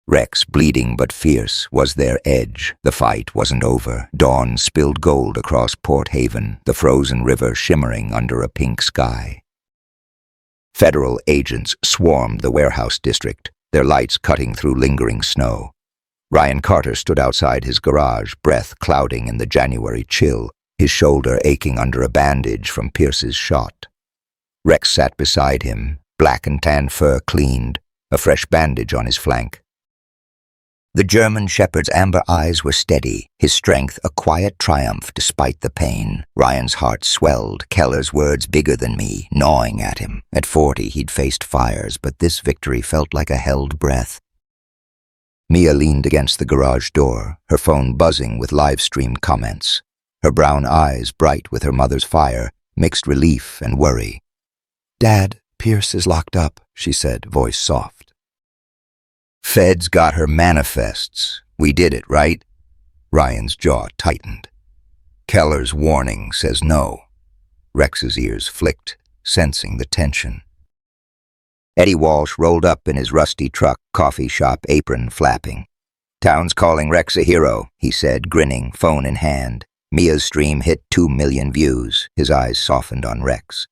Rex, bleeding but fierce, was their edge. The fight wasn't over. Dawn spilled gold across Port Haven, the frozen river shimmering under a pink sky. Federal agents swarmed the warehouse district, their lights cutting through lingering snow. Ryan Carter stood outside his garage, breath clouding in the January chill, his shoulder aching under a bandage from Pierce's shot. Rex sat beside him, black and tan fur cleaned, a fresh bandage on his flank. The German shepherd's amber eyes were steady, his strength a quiet triumph despite the pain. Ryan's heart swelled, Keller's words bigger than me, gnawing at him. At 40 he'd faced fires, but this victory felt like a held breath. Mia leaned against the garage door, her phone buzzing with live-streamed comments. Her brown eyes bright with her mother's fire, mixed relief and worry. Dad, Pierce is locked up, she said, voice soft. Feds got her manifests. We did it, right? Ryan's jaw tightened. Keller's warning says no. Rex's ears flicked, sensing the tension. Eddie Walsh rolled up in his rusty truck, coffee shop apron flapping. Town's calling Rex a hero, he said, grinning, phone in hand. Mia's stream hit 2 million views. His eyes softened on Rex.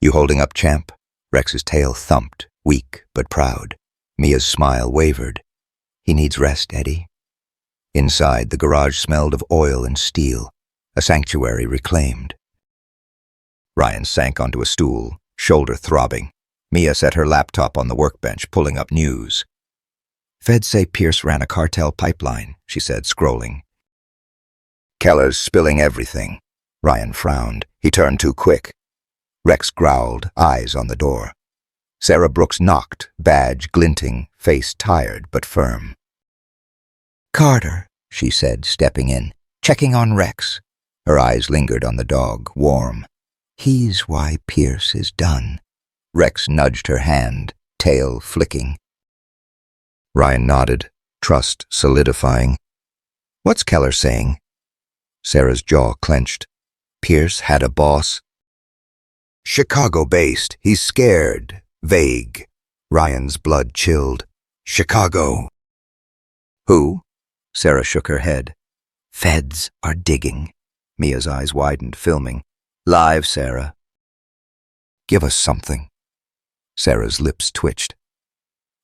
You holding up, champ? Rex's tail thumped, weak but proud. Mia's smile wavered. He needs rest, Eddie. Inside, the garage smelled of oil and steel, a sanctuary reclaimed. Ryan sank onto a stool, shoulder throbbing. Mia set her laptop on the workbench, pulling up news. Feds say Pierce ran a cartel pipeline, she said, scrolling. Keller's spilling everything. Ryan frowned. He turned too quick. Rex growled, eyes on the door. Sarah Brooks knocked, badge glinting, face tired but firm. Carter, she said, stepping in, checking on Rex. Her eyes lingered on the dog, warm. He's why Pierce is done. Rex nudged her hand, tail flicking. Ryan nodded, trust solidifying. What's Keller saying? Sarah's jaw clenched. Pierce had a boss. Chicago-based. He's scared. Vague. Ryan's blood chilled. Chicago. Who? Sarah shook her head. Feds are digging. Mia's eyes widened, filming. Live, Sarah. Give us something. Sarah's lips twitched.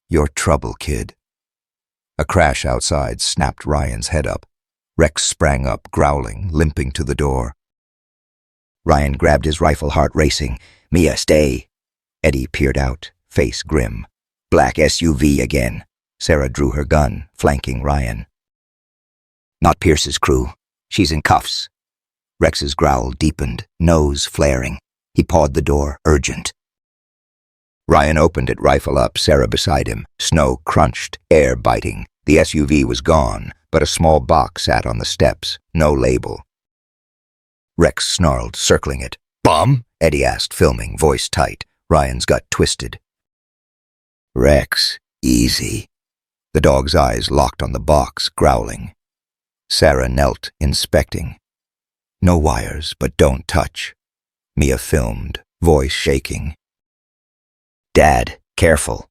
You're trouble, kid. A crash outside snapped Ryan's head up. Rex sprang up, growling, limping to the door. Ryan grabbed his rifle, heart racing. Mia, stay. Eddie peered out, face grim. Black SUV again. Sarah drew her gun, flanking Ryan. Not Pierce's crew. She's in cuffs. Rex's growl deepened, nose flaring. He pawed the door, urgent. Ryan opened it, rifle up, Sarah beside him. Snow crunched, air biting. The SUV was gone, but a small box sat on the steps, no label. Rex snarled, circling it. Bomb? Eddie asked, filming, voice tight. Ryan's gut twisted. Rex, easy. The dog's eyes locked on the box, growling. Sarah knelt, inspecting. No wires, but don't touch. Mia filmed, voice shaking. Dad, careful.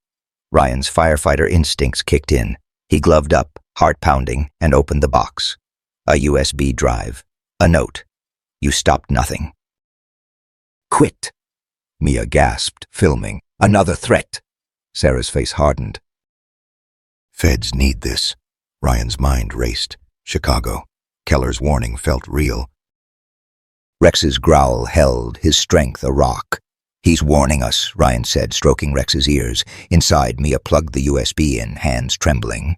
Ryan's firefighter instincts kicked in. He gloved up, heart pounding, and opened the box. A USB drive. A note. You stopped nothing. Quit. Mia gasped, filming. Another threat. Sarah's face hardened. Feds need this. Ryan's mind raced. Chicago. Keller's warning felt real. Rex's growl held, his strength a rock. He's warning us, Ryan said, stroking Rex's ears. Inside, Mia plugged the USB in, hands trembling.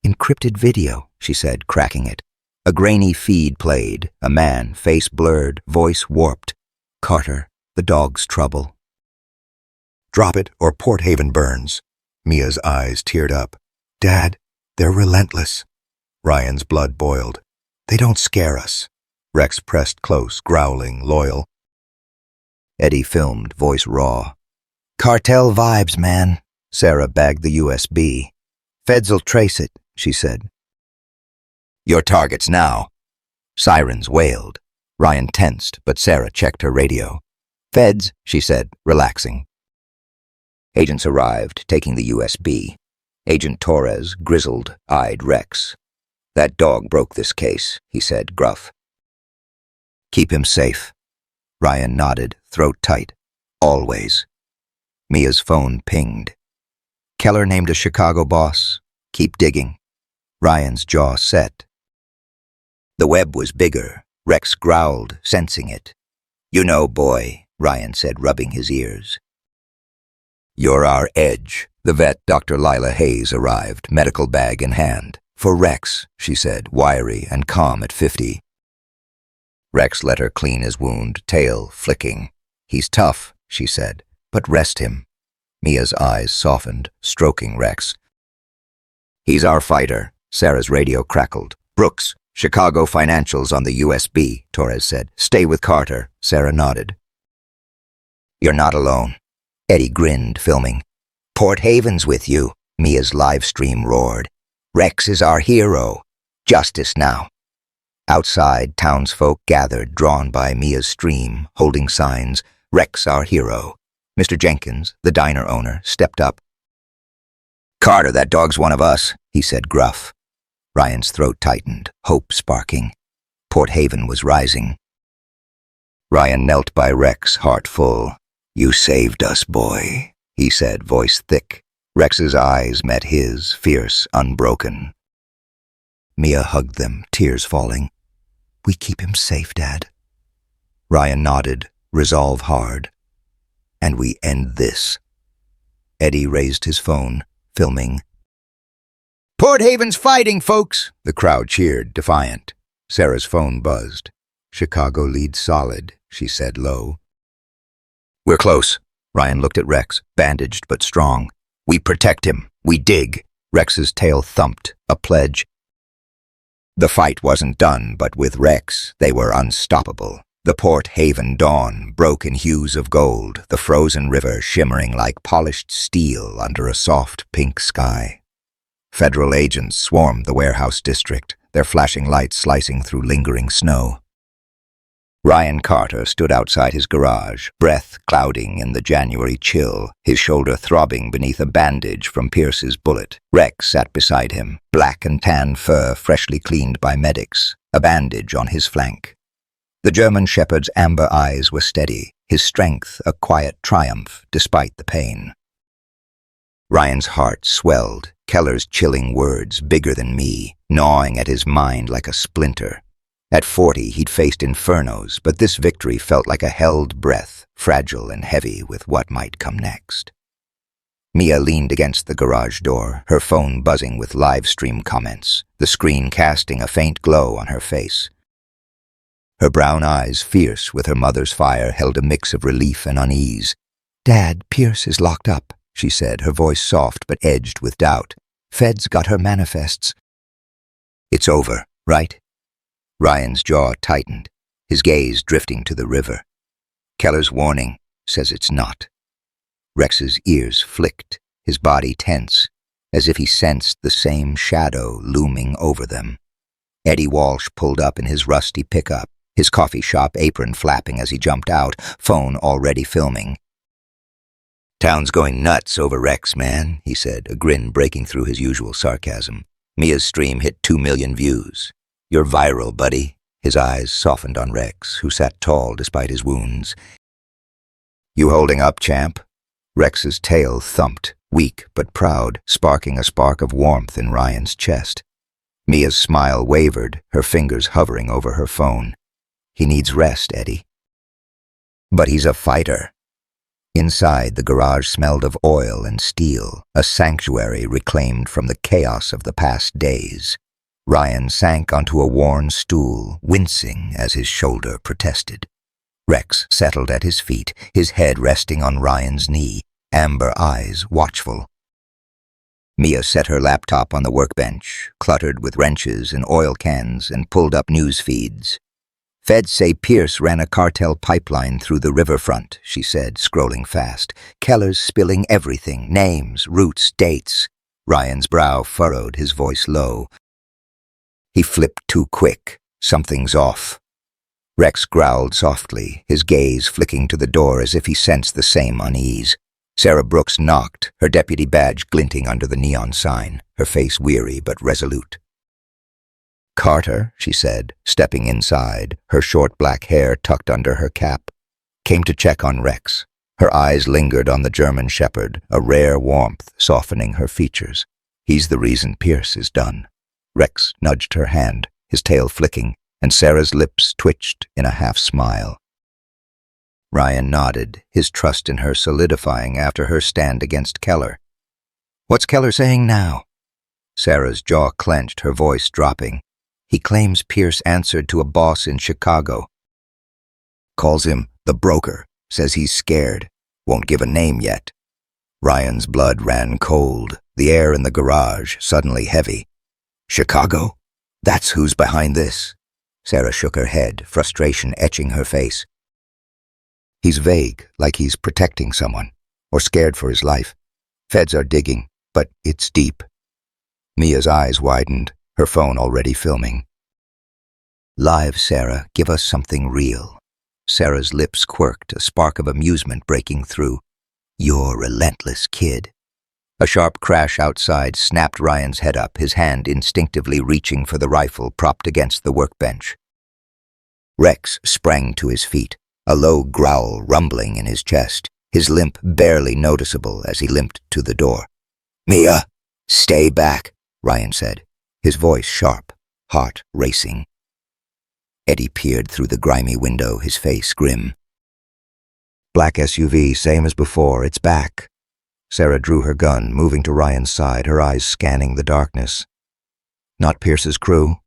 Encrypted video, she said, cracking it. A grainy feed played, a man, face blurred, voice warped. Carter, the dog's trouble. Drop it or Port Haven burns. Mia's eyes teared up. Dad, they're relentless. Ryan's blood boiled. They don't scare us. Rex pressed close, growling, loyal. Eddie filmed, voice raw. Cartel vibes, man. Sarah bagged the USB. Feds'll trace it, she said. Your targets now. Sirens wailed. Ryan tensed, but Sarah checked her radio. Feds, she said, relaxing. Agents arrived, taking the USB. Agent Torres, grizzled, eyed Rex. That dog broke this case, he said, gruff. Keep him safe. Ryan nodded, throat tight. Always. Mia's phone pinged. Keller named a Chicago boss. Keep digging. Ryan's jaw set. The web was bigger. Rex growled, sensing it. You know, boy, Ryan said, rubbing his ears. You're our edge. The vet, Dr. Lila Hayes, arrived, medical bag in hand. For Rex, she said, wiry and calm at 50. Rex let her clean his wound, tail flicking. He's tough, she said, but rest him. Mia's eyes softened, stroking Rex. He's our fighter, Sarah's radio crackled. Brooks, Chicago financials on the USB, Torres said. Stay with Carter, Sarah nodded. You're not alone. Eddie grinned, filming. Port Haven's with you, Mia's live stream roared. Rex is our hero. Justice now. Outside, townsfolk gathered, drawn by Mia's stream, holding signs, Rex our hero. Mr. Jenkins, the diner owner, stepped up. Carter, that dog's one of us, he said gruff. Ryan's throat tightened, hope sparking. Port Haven was rising. Ryan knelt by Rex, heart full. You saved us, boy, he said, voice thick. Rex's eyes met his, fierce, unbroken. Mia hugged them, tears falling. We keep him safe, Dad. Ryan nodded, resolve hard. And we end this. Eddie raised his phone, filming. Port Haven's fighting, folks! The crowd cheered, defiant. Sarah's phone buzzed. Chicago leads solid, she said low. We're close. Ryan looked at Rex, bandaged but strong. We protect him. We dig. Rex's tail thumped, a pledge. The fight wasn't done, but with Rex, they were unstoppable. The Port Haven dawn broke in hues of gold, the frozen river shimmering like polished steel under a soft pink sky. Federal agents swarmed the warehouse district, their flashing lights slicing through lingering snow. Ryan Carter stood outside his garage, breath clouding in the January chill, his shoulder throbbing beneath a bandage from Pierce's bullet. Rex sat beside him, black and tan fur freshly cleaned by medics, a bandage on his flank. The German shepherd's amber eyes were steady, his strength a quiet triumph despite the pain. Ryan's heart swelled, Keller's chilling words, bigger than me, gnawing at his mind like a splinter. At 40, he'd faced infernos, but this victory felt like a held breath, fragile and heavy with what might come next. Mia leaned against the garage door, her phone buzzing with live stream comments, the screen casting a faint glow on her face. Her brown eyes, fierce with her mother's fire, held a mix of relief and unease. Dad, Pierce is locked up, she said, her voice soft but edged with doubt. Fed's got her manifests. It's over, right? Ryan's jaw tightened, his gaze drifting to the river. Keller's warning says it's not. Rex's ears flicked, his body tense, as if he sensed the same shadow looming over them. Eddie Walsh pulled up in his rusty pickup, his coffee shop apron flapping as he jumped out, phone already filming. Town's going nuts over Rex, man, he said, a grin breaking through his usual sarcasm. Mia's stream hit 2 million views. You're viral, buddy. His eyes softened on Rex, who sat tall despite his wounds. You holding up, champ? Rex's tail thumped, weak but proud, sparking a spark of warmth in Ryan's chest. Mia's smile wavered, her fingers hovering over her phone. He needs rest, Eddie. But he's a fighter. Inside, the garage smelled of oil and steel, a sanctuary reclaimed from the chaos of the past days. Ryan sank onto a worn stool, wincing as his shoulder protested. Rex settled at his feet, his head resting on Ryan's knee, amber eyes watchful. Mia set her laptop on the workbench, cluttered with wrenches and oil cans, and pulled up news feeds. Feds say Pierce ran a cartel pipeline through the riverfront, she said, scrolling fast. Keller's spilling everything, names, routes, dates. Ryan's brow furrowed, his voice low. He flipped too quick. Something's off. Rex growled softly, his gaze flicking to the door as if he sensed the same unease. Sarah Brooks knocked, her deputy badge glinting under the neon sign, her face weary but resolute. Carter, she said, stepping inside, her short black hair tucked under her cap. Came to check on Rex. Her eyes lingered on the German shepherd, a rare warmth softening her features. He's the reason Pierce is done. Rex nudged her hand, his tail flicking, and Sarah's lips twitched in a half-smile. Ryan nodded, his trust in her solidifying after her stand against Keller. What's Keller saying now? Sarah's jaw clenched, her voice dropping. He claims Pierce answered to a boss in Chicago. Calls him the broker, says he's scared, won't give a name yet. Ryan's blood ran cold, the air in the garage suddenly heavy. Chicago? That's who's behind this? Sarah shook her head, frustration etching her face. He's vague, like he's protecting someone, or scared for his life. Feds are digging, but it's deep. Mia's eyes widened, her phone already filming. Live, Sarah, give us something real. Sarah's lips quirked, a spark of amusement breaking through. You're relentless, kid. A sharp crash outside snapped Ryan's head up, his hand instinctively reaching for the rifle propped against the workbench. Rex sprang to his feet, a low growl rumbling in his chest, his limp barely noticeable as he limped to the door. "Mia, stay back," Ryan said, his voice sharp, heart racing. Eddie peered through the grimy window, his face grim. Black SUV, same as before, it's back. Sarah drew her gun, moving to Ryan's side, her eyes scanning the darkness. Not Pierce's crew?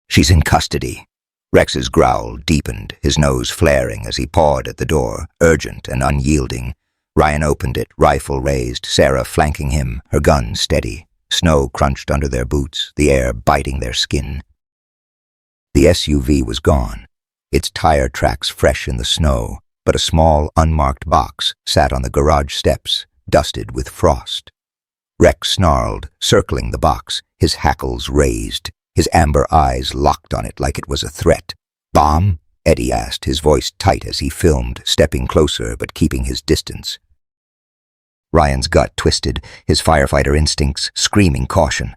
"She's in custody." Rex's growl deepened, his nose flaring as he pawed at the door, urgent and unyielding. Ryan opened it, rifle raised, Sarah flanking him, her gun steady. Snow crunched under their boots, the air biting their skin. The SUV was gone, its tire tracks fresh in the snow, but a small, unmarked box sat on the garage steps, dusted with frost. Rex snarled, circling the box, his hackles raised, his amber eyes locked on it like it was a threat. "Bomb?" Eddie asked, his voice tight as he filmed, stepping closer but keeping his distance. Ryan's gut twisted, his firefighter instincts screaming caution.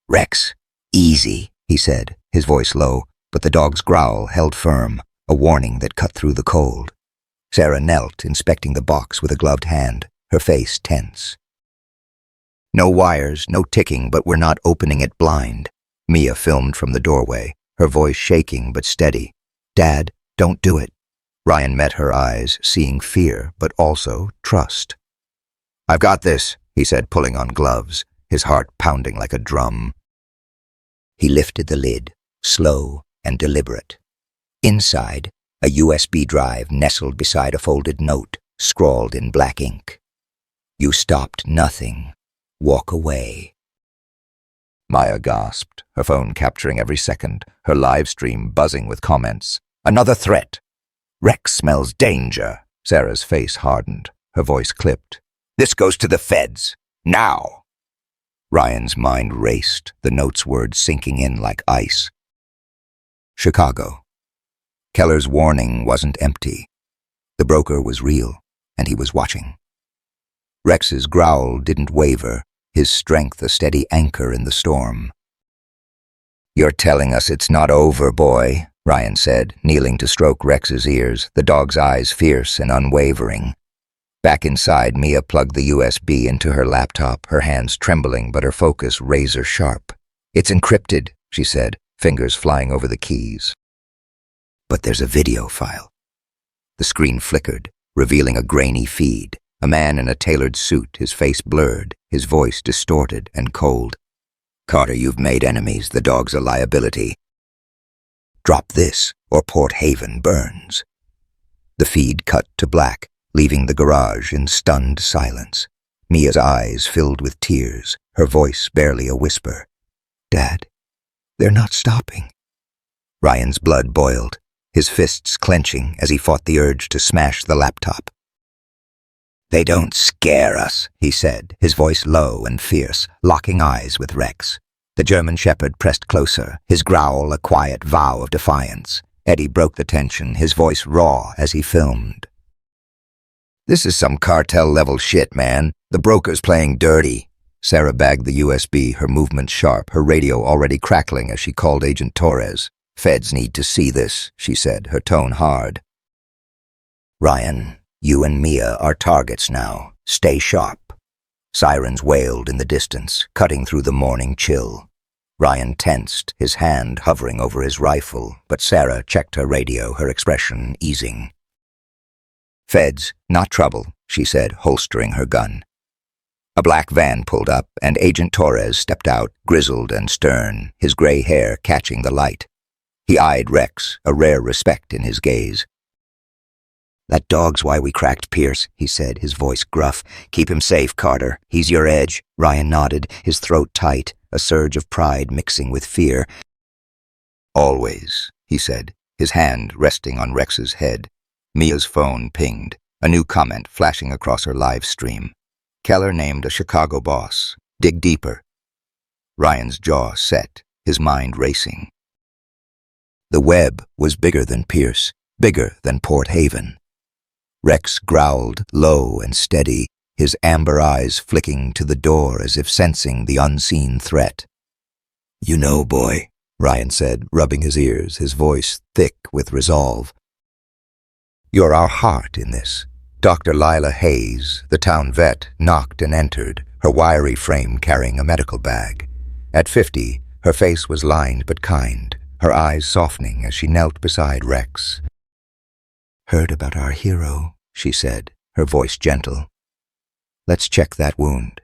"Rex, easy," he said, his voice low, but the dog's growl held firm, a warning that cut through the cold. Sarah knelt, inspecting the box with a gloved hand, her face tense. "No wires, no ticking, but we're not opening it blind." Mia filmed from the doorway, her voice shaking but steady. "Dad, don't do it." Ryan met her eyes, seeing fear, but also trust. "I've got this," he said, pulling on gloves, his heart pounding like a drum. He lifted the lid, slow and deliberate. Inside, a USB drive nestled beside a folded note, scrawled in black ink. "You stopped nothing. Walk away." Maya gasped, her phone capturing every second, her live stream buzzing with comments. "Another threat." "Rex smells danger." Sarah's face hardened, her voice clipped. "This goes to the feds. Now." Ryan's mind raced, the note's words sinking in like ice. Chicago. Keller's warning wasn't empty. The broker was real, and he was watching. Rex's growl didn't waver, his strength a steady anchor in the storm. "You're telling us it's not over, boy," Ryan said, kneeling to stroke Rex's ears, the dog's eyes fierce and unwavering. Back inside, Mia plugged the USB into her laptop, her hands trembling but her focus razor sharp. "It's encrypted," she said, fingers flying over the keys. "But there's a video file." The screen flickered, revealing a grainy feed. A man in a tailored suit, his face blurred, his voice distorted and cold. "Carter, you've made enemies. The dog's a liability. Drop this, or Port Haven burns." The feed cut to black, leaving the garage in stunned silence. Mia's eyes filled with tears, her voice barely a whisper. "Dad, they're not stopping." Ryan's blood boiled, his fists clenching as he fought the urge to smash the laptop. "They don't scare us," he said, his voice low and fierce, locking eyes with Rex. The German shepherd pressed closer, his growl a quiet vow of defiance. Eddie broke the tension, his voice raw as he filmed. "This is some cartel-level shit, man. The broker's playing dirty." Sarah bagged the USB, her movements sharp, her radio already crackling as she called Agent Torres. "Feds need to see this," she said, her tone hard. "Ryan, you and Mia are targets now. Stay sharp." Sirens wailed in the distance, cutting through the morning chill. Ryan tensed, his hand hovering over his rifle, but Sarah checked her radio, her expression easing. "Feds, not trouble," she said, holstering her gun. A black van pulled up, and Agent Torres stepped out, grizzled and stern, his gray hair catching the light. He eyed Rex, a rare respect in his gaze. "That dog's why we cracked Pierce," he said, his voice gruff. "Keep him safe, Carter. He's your edge." Ryan nodded, his throat tight, a surge of pride mixing with fear. "Always," he said, his hand resting on Rex's head. Mia's phone pinged, a new comment flashing across her live stream. Keller named a Chicago boss. Dig deeper. Ryan's jaw set, his mind racing. The web was bigger than Pierce, bigger than Port Haven. Rex growled, low and steady, his amber eyes flicking to the door as if sensing the unseen threat. "You know, boy," Ryan said, rubbing his ears, his voice thick with resolve. "You're our heart in this." Dr. Lila Hayes, the town vet, knocked and entered, her wiry frame carrying a medical bag. At 50, her face was lined but kind, her eyes softening as she knelt beside Rex. "Heard about our hero," she said, her voice gentle. "Let's check that wound."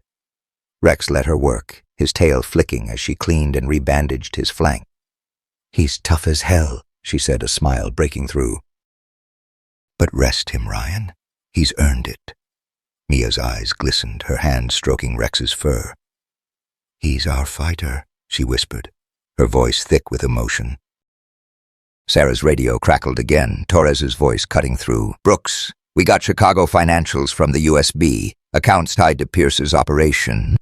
Rex let her work, his tail flicking as she cleaned and rebandaged his flank. "He's tough as hell," she said, a smile breaking through. "But rest him, Ryan. He's earned it." Mia's eyes glistened, her hand stroking Rex's fur. "He's our fighter," she whispered, her voice thick with emotion. Sarah's radio crackled again, Torres's voice cutting through. "Brooks, we got Chicago financials from the USB, accounts tied to Pierce's operation."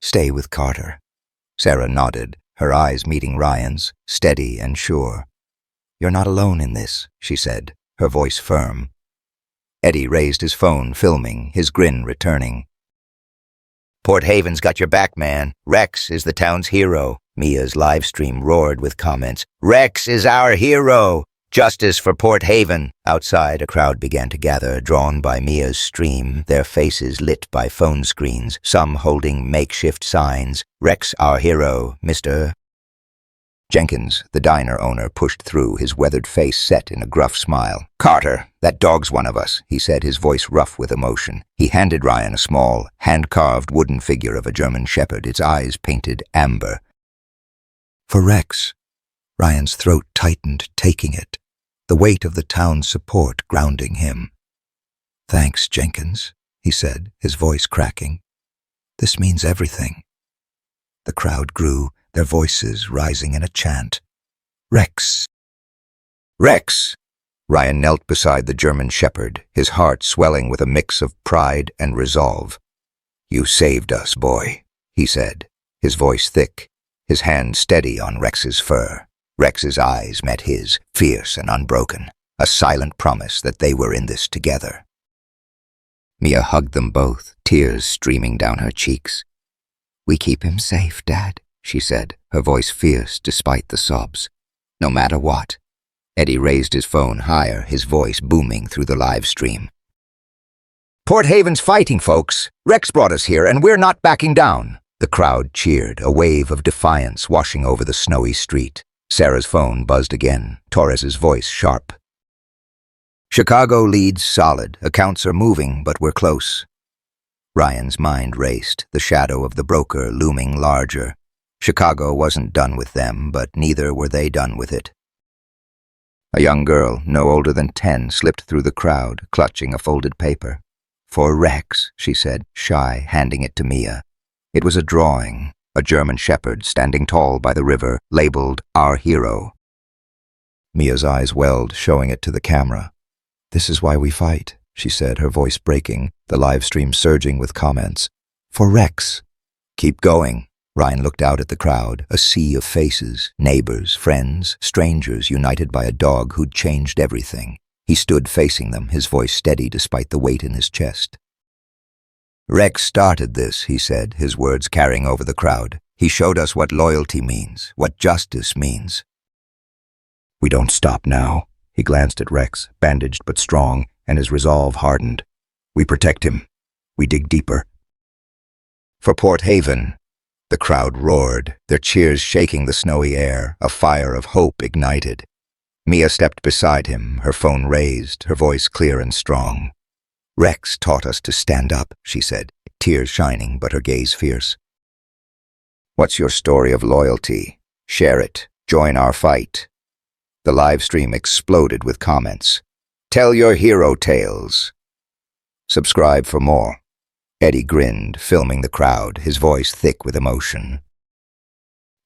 "Stay with Carter." Sarah nodded, her eyes meeting Ryan's, steady and sure. "You're not alone in this," she said, her voice firm. Eddie raised his phone, filming, his grin returning. "Port Haven's got your back, man. Rex is the town's hero." Mia's live stream roared with comments. "Rex is our hero! Justice for Port Haven!" Outside, a crowd began to gather, drawn by Mia's stream, their faces lit by phone screens, some holding makeshift signs. "Rex, our hero, Mr. Jenkins, the diner owner, pushed through, his weathered face set in a gruff smile. "Carter, that dog's one of us," he said, his voice rough with emotion. He handed Ryan a small, hand-carved wooden figure of a German shepherd, its eyes painted amber. "For Rex." Ryan's throat tightened, taking it, the weight of the town's support grounding him. "Thanks, Jenkins," he said, his voice cracking. "This means everything." The crowd grew, their voices rising in a chant. "Rex! Rex!" Ryan knelt beside the German shepherd, his heart swelling with a mix of pride and resolve. "You saved us, boy," he said, his voice thick, his hand steady on Rex's fur. Rex's eyes met his, fierce and unbroken, a silent promise that they were in this together. Mia hugged them both, tears streaming down her cheeks. "We keep him safe, Dad," she said, her voice fierce despite the sobs. "No matter what." Eddie raised his phone higher, his voice booming through the live stream. "Port Haven's fighting, folks. Rex brought us here, and we're not backing down." The crowd cheered, a wave of defiance washing over the snowy street. Sarah's phone buzzed again, Torres's voice sharp. "Chicago leads solid. Accounts are moving, but we're close." Ryan's mind raced, the shadow of the broker looming larger. Chicago wasn't done with them, but neither were they done with it. A young girl, no older than 10, slipped through the crowd, clutching a folded paper. "For Rex," she said, shy, handing it to Mia. It was a drawing, a German shepherd standing tall by the river, labeled "Our Hero." Mia's eyes welled, showing it to the camera. "This is why we fight," she said, her voice breaking, the live stream surging with comments. "For Rex." "Keep going." Ryan looked out at the crowd, a sea of faces, neighbors, friends, strangers united by a dog who'd changed everything. He stood facing them, his voice steady despite the weight in his chest. "Rex started this," he said, his words carrying over the crowd. "He showed us what loyalty means, what justice means." "We don't stop now." He glanced at Rex, bandaged but strong, and his resolve hardened. "We protect him. We dig deeper." "For Port Haven." The crowd roared, their cheers shaking the snowy air, a fire of hope ignited. Mia stepped beside him, her phone raised, her voice clear and strong. "Rex taught us to stand up," she said, tears shining but her gaze fierce. "What's your story of loyalty? Share it. Join our fight." The live stream exploded with comments. "Tell your hero tales." Subscribe for more. Eddie grinned, filming the crowd, his voice thick with emotion.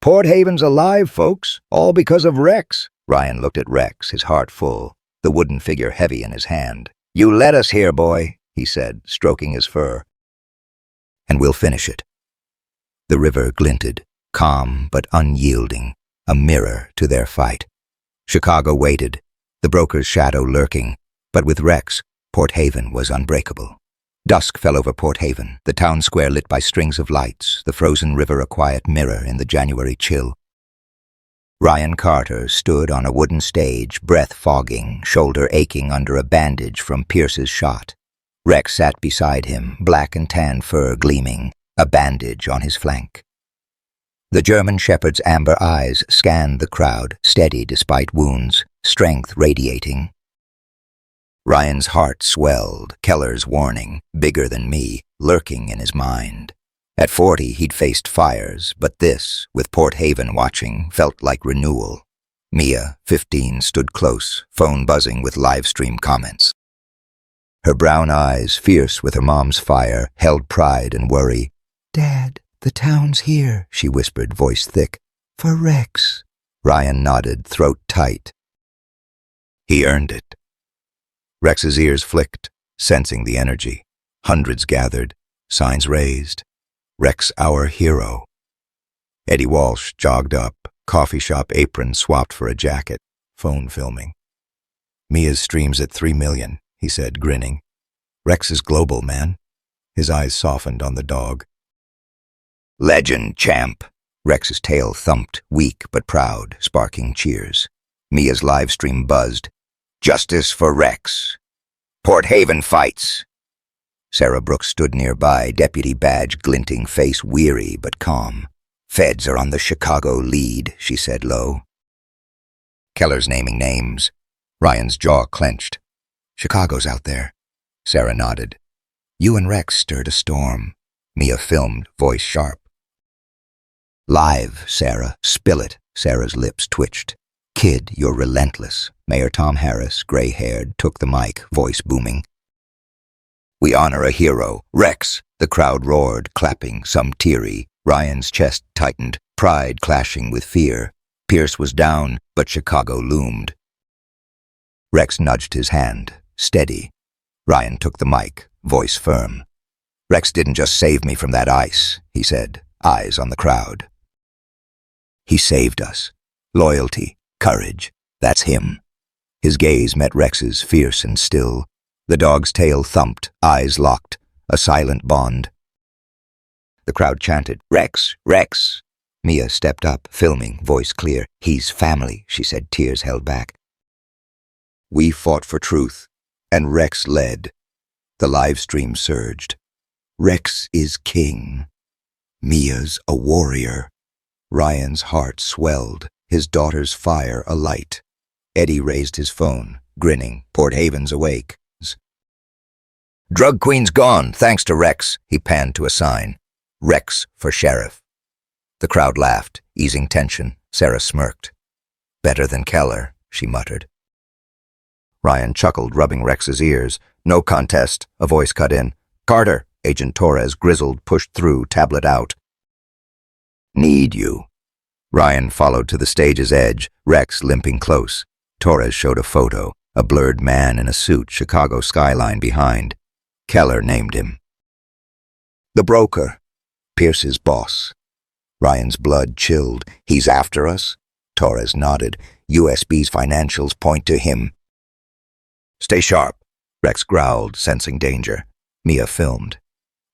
"Port Haven's alive, folks, all because of Rex." Ryan looked at Rex, his heart full, the wooden figure heavy in his hand. "You led us here, boy," he said, stroking his fur. "And we'll finish it." The river glinted, calm but unyielding, a mirror to their fight. Chicago waited, the broker's shadow lurking, but with Rex, Port Haven was unbreakable. Dusk fell over Port Haven, the town square lit by strings of lights, the frozen river a quiet mirror in the January chill. Ryan Carter stood on a wooden stage, breath fogging, shoulder aching under a bandage from Pierce's shot. Rex sat beside him, black and tan fur gleaming, a bandage on his flank. The German shepherd's amber eyes scanned the crowd, steady despite wounds, strength radiating. Ryan's heart swelled, Keller's warning, bigger than me, lurking in his mind. At 40, he'd faced fires, but this, with Port Haven watching, felt like renewal. Mia, 15, stood close, phone buzzing with live-stream comments. Her brown eyes, fierce with her mom's fire, held pride and worry. "Dad, the town's here," she whispered, voice thick. "For Rex." Ryan nodded, throat tight. He earned it. Rex's ears flicked, sensing the energy. Hundreds gathered, signs raised. Rex, our hero. Eddie Walsh jogged up, coffee shop apron swapped for a jacket, phone filming. "Mia's streams at 3 million, he said, grinning. "Rex is global, man." His eyes softened on the dog. "Legend, champ." Rex's tail thumped, weak but proud, sparking cheers. Mia's live stream buzzed. "Justice for Rex. Port Haven fights." Sarah Brooks stood nearby, deputy badge glinting, face weary but calm. "Feds are on the Chicago lead," she said low. Keller's naming names. Ryan's jaw clenched. "Chicago's out there." Sarah nodded. "You and Rex stirred a storm." Mia filmed, voice sharp. "Live, Sarah. Spill it." Sarah's lips twitched. "Kid, you're relentless." Mayor Tom Harris, gray-haired, took the mic, voice booming. "We honor a hero. Rex." The crowd roared, clapping, some teary. Ryan's chest tightened, pride clashing with fear. Pierce was down, but Chicago loomed. Rex nudged his hand, steady. Ryan took the mic, voice firm. "Rex didn't just save me from that ice," he said, eyes on the crowd. "He saved us. Loyalty, courage, that's him." His gaze met Rex's, fierce and still. The dog's tail thumped, eyes locked, a silent bond. The crowd chanted, "Rex, Rex." Mia stepped up, filming, voice clear. "He's family," she said, tears held back. "We fought for truth, and Rex led." The live stream surged. "Rex is king. Mia's a warrior." Ryan's heart swelled, his daughter's fire alight. Eddie raised his phone, grinning. Port Haven's awake. "Drug Queen's gone, thanks to Rex," he panned to a sign. "Rex for sheriff." The crowd laughed, easing tension. Sarah smirked. "Better than Keller," she muttered. Ryan chuckled, rubbing Rex's ears. "No contest," a voice cut in. "Carter," Agent Torres, grizzled, pushed through, tablet out. "Need you." Ryan followed to the stage's edge, Rex limping close. Torres showed a photo, a blurred man in a suit, Chicago skyline behind. Keller named him. "The broker. Pierce's boss." Ryan's blood chilled. "He's after us?" Torres nodded. "USB's financials point to him." "Stay sharp," Rex growled, sensing danger. Mia filmed.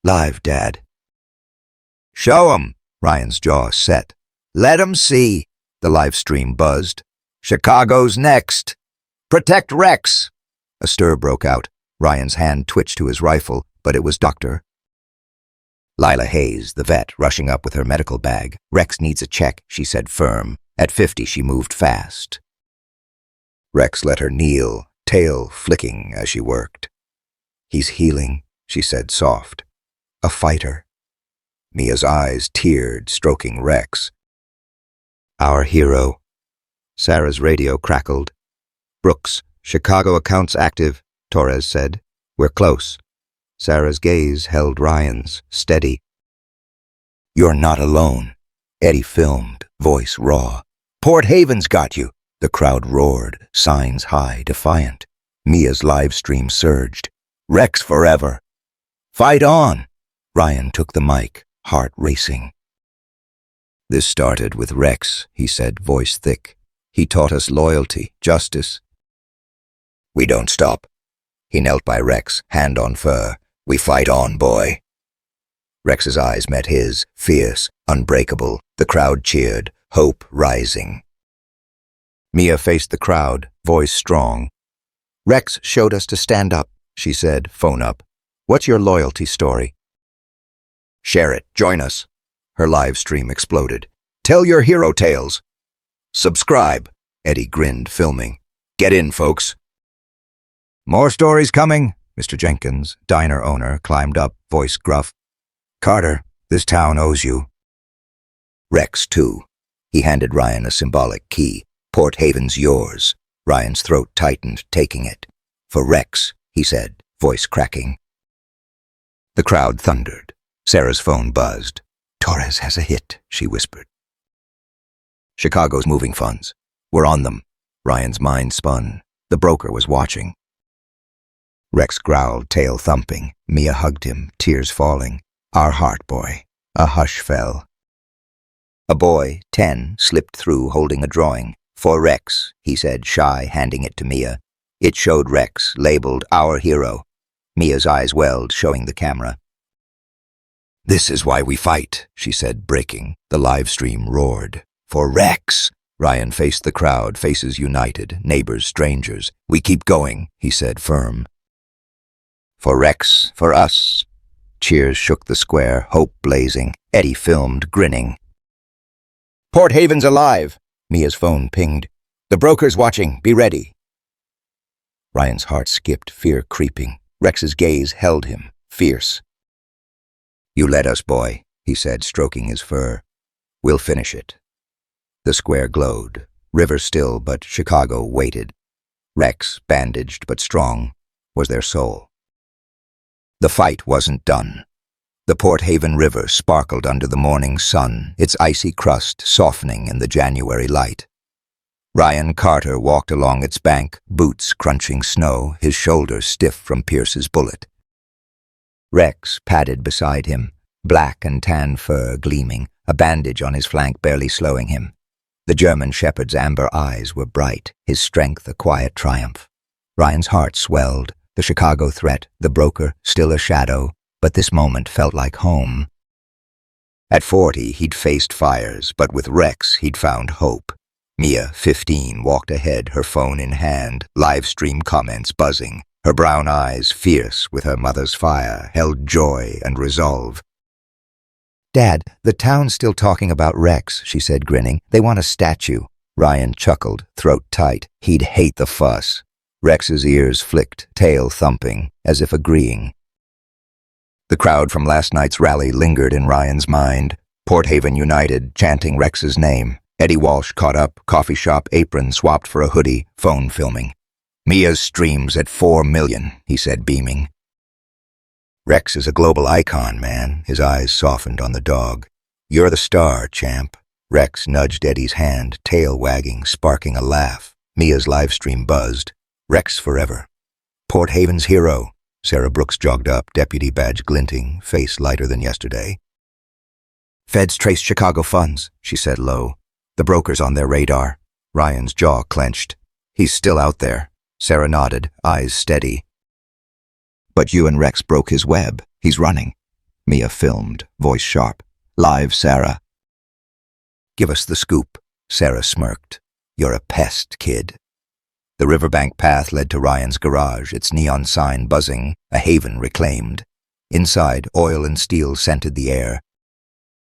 "Live, Dad." "Show 'em." Ryan's jaw set. "Let 'em see." The live stream buzzed. "Chicago's next. Protect Rex." A stir broke out. Ryan's hand twitched to his rifle, but it was Dr. Lila Hayes, the vet, rushing up with her medical bag. "Rex needs a check," she said firm. At 50, she moved fast. Rex let her kneel, tail flicking as she worked. "He's healing," she said soft. "A fighter." Mia's eyes teared, stroking Rex. "Our hero." Sarah's radio crackled. "Brooks, Chicago accounts active," Torres said. "We're close." Sarah's gaze held Ryan's, steady. "You're not alone." Eddie filmed, voice raw. "Port Haven's got you." The crowd roared, signs high, defiant. Mia's live stream surged. "Rex forever." "Fight on." Ryan took the mic, heart racing. "This started with Rex," he said, voice thick. "He taught us loyalty, justice." "We don't stop." He knelt by Rex, hand on fur. We fight on, boy. Rex's eyes met his, fierce, unbreakable. The crowd cheered, hope rising. Mia faced the crowd, voice strong. Rex showed us to stand up, she said, phone up. What's your loyalty story? Share it, join us. Her live stream exploded. Tell your hero tales. Subscribe, Eddie grinned, filming. Get in, folks. More stories coming, Mr. Jenkins, diner owner, climbed up, voice gruff. Carter, this town owes you. Rex, too. He handed Ryan a symbolic key. Port Haven's yours. Ryan's throat tightened, taking it. For Rex, he said, voice cracking. The crowd thundered. Sarah's phone buzzed. Torres has a hit, she whispered. Chicago's moving funds. We're on them. Ryan's mind spun. The broker was watching. Rex growled, tail thumping. Mia hugged him, tears falling. Our heart, boy. A hush fell. A boy, 10, slipped through holding a drawing. For Rex, he said, shy, handing it to Mia. It showed Rex, labeled Our Hero. Mia's eyes welled, showing the camera. This is why we fight, she said, breaking. The live stream roared. For Rex! Ryan faced the crowd, faces united, neighbors, strangers. We keep going, he said, firm. For Rex, for us. Cheers shook the square, hope blazing. Eddie filmed, grinning. Port Haven's alive! Mia's phone pinged. The broker's watching, be ready. Ryan's heart skipped, fear creeping. Rex's gaze held him, fierce. You led us, boy, he said, stroking his fur. We'll finish it. The square glowed. River still, but Chicago waited. Rex, bandaged but strong, was their soul. The fight wasn't done. The Port Haven River sparkled under the morning sun, its icy crust softening in the January light. Ryan Carter walked along its bank, boots crunching snow, his shoulders stiff from Pierce's bullet. Rex padded beside him, black and tan fur gleaming, a bandage on his flank barely slowing him. The German shepherd's amber eyes were bright, his strength a quiet triumph. Ryan's heart swelled, the Chicago threat, the broker, still a shadow, but this moment felt like home. At 40, he'd faced fires, but with Rex, he'd found hope. Mia, 15, walked ahead, her phone in hand, live stream comments buzzing. Her brown eyes, fierce with her mother's fire, held joy and resolve. Dad, the town's still talking about Rex, she said, grinning. They want a statue. Ryan chuckled, throat tight. He'd hate the fuss. Rex's ears flicked, tail thumping, as if agreeing. The crowd from last night's rally lingered in Ryan's mind. Port Haven united, chanting Rex's name. Eddie Walsh caught up, coffee shop apron swapped for a hoodie, phone filming. Mia's streams at 4 million, he said, beaming. Rex is a global icon, man. His eyes softened on the dog. You're the star, champ. Rex nudged Eddie's hand, tail wagging, sparking a laugh. Mia's livestream buzzed. Rex forever. Port Haven's hero. Sarah Brooks jogged up, deputy badge glinting, face lighter than yesterday. Feds traced Chicago funds, she said low. The broker's on their radar. Ryan's jaw clenched. He's still out there. Sarah nodded, eyes steady. But you and Rex broke his web. He's running. Mia filmed, voice sharp. Live, Sarah. Give us the scoop, Sarah smirked. You're a pest, kid. The riverbank path led to Ryan's garage, its neon sign buzzing, a haven reclaimed. Inside, oil and steel scented the air,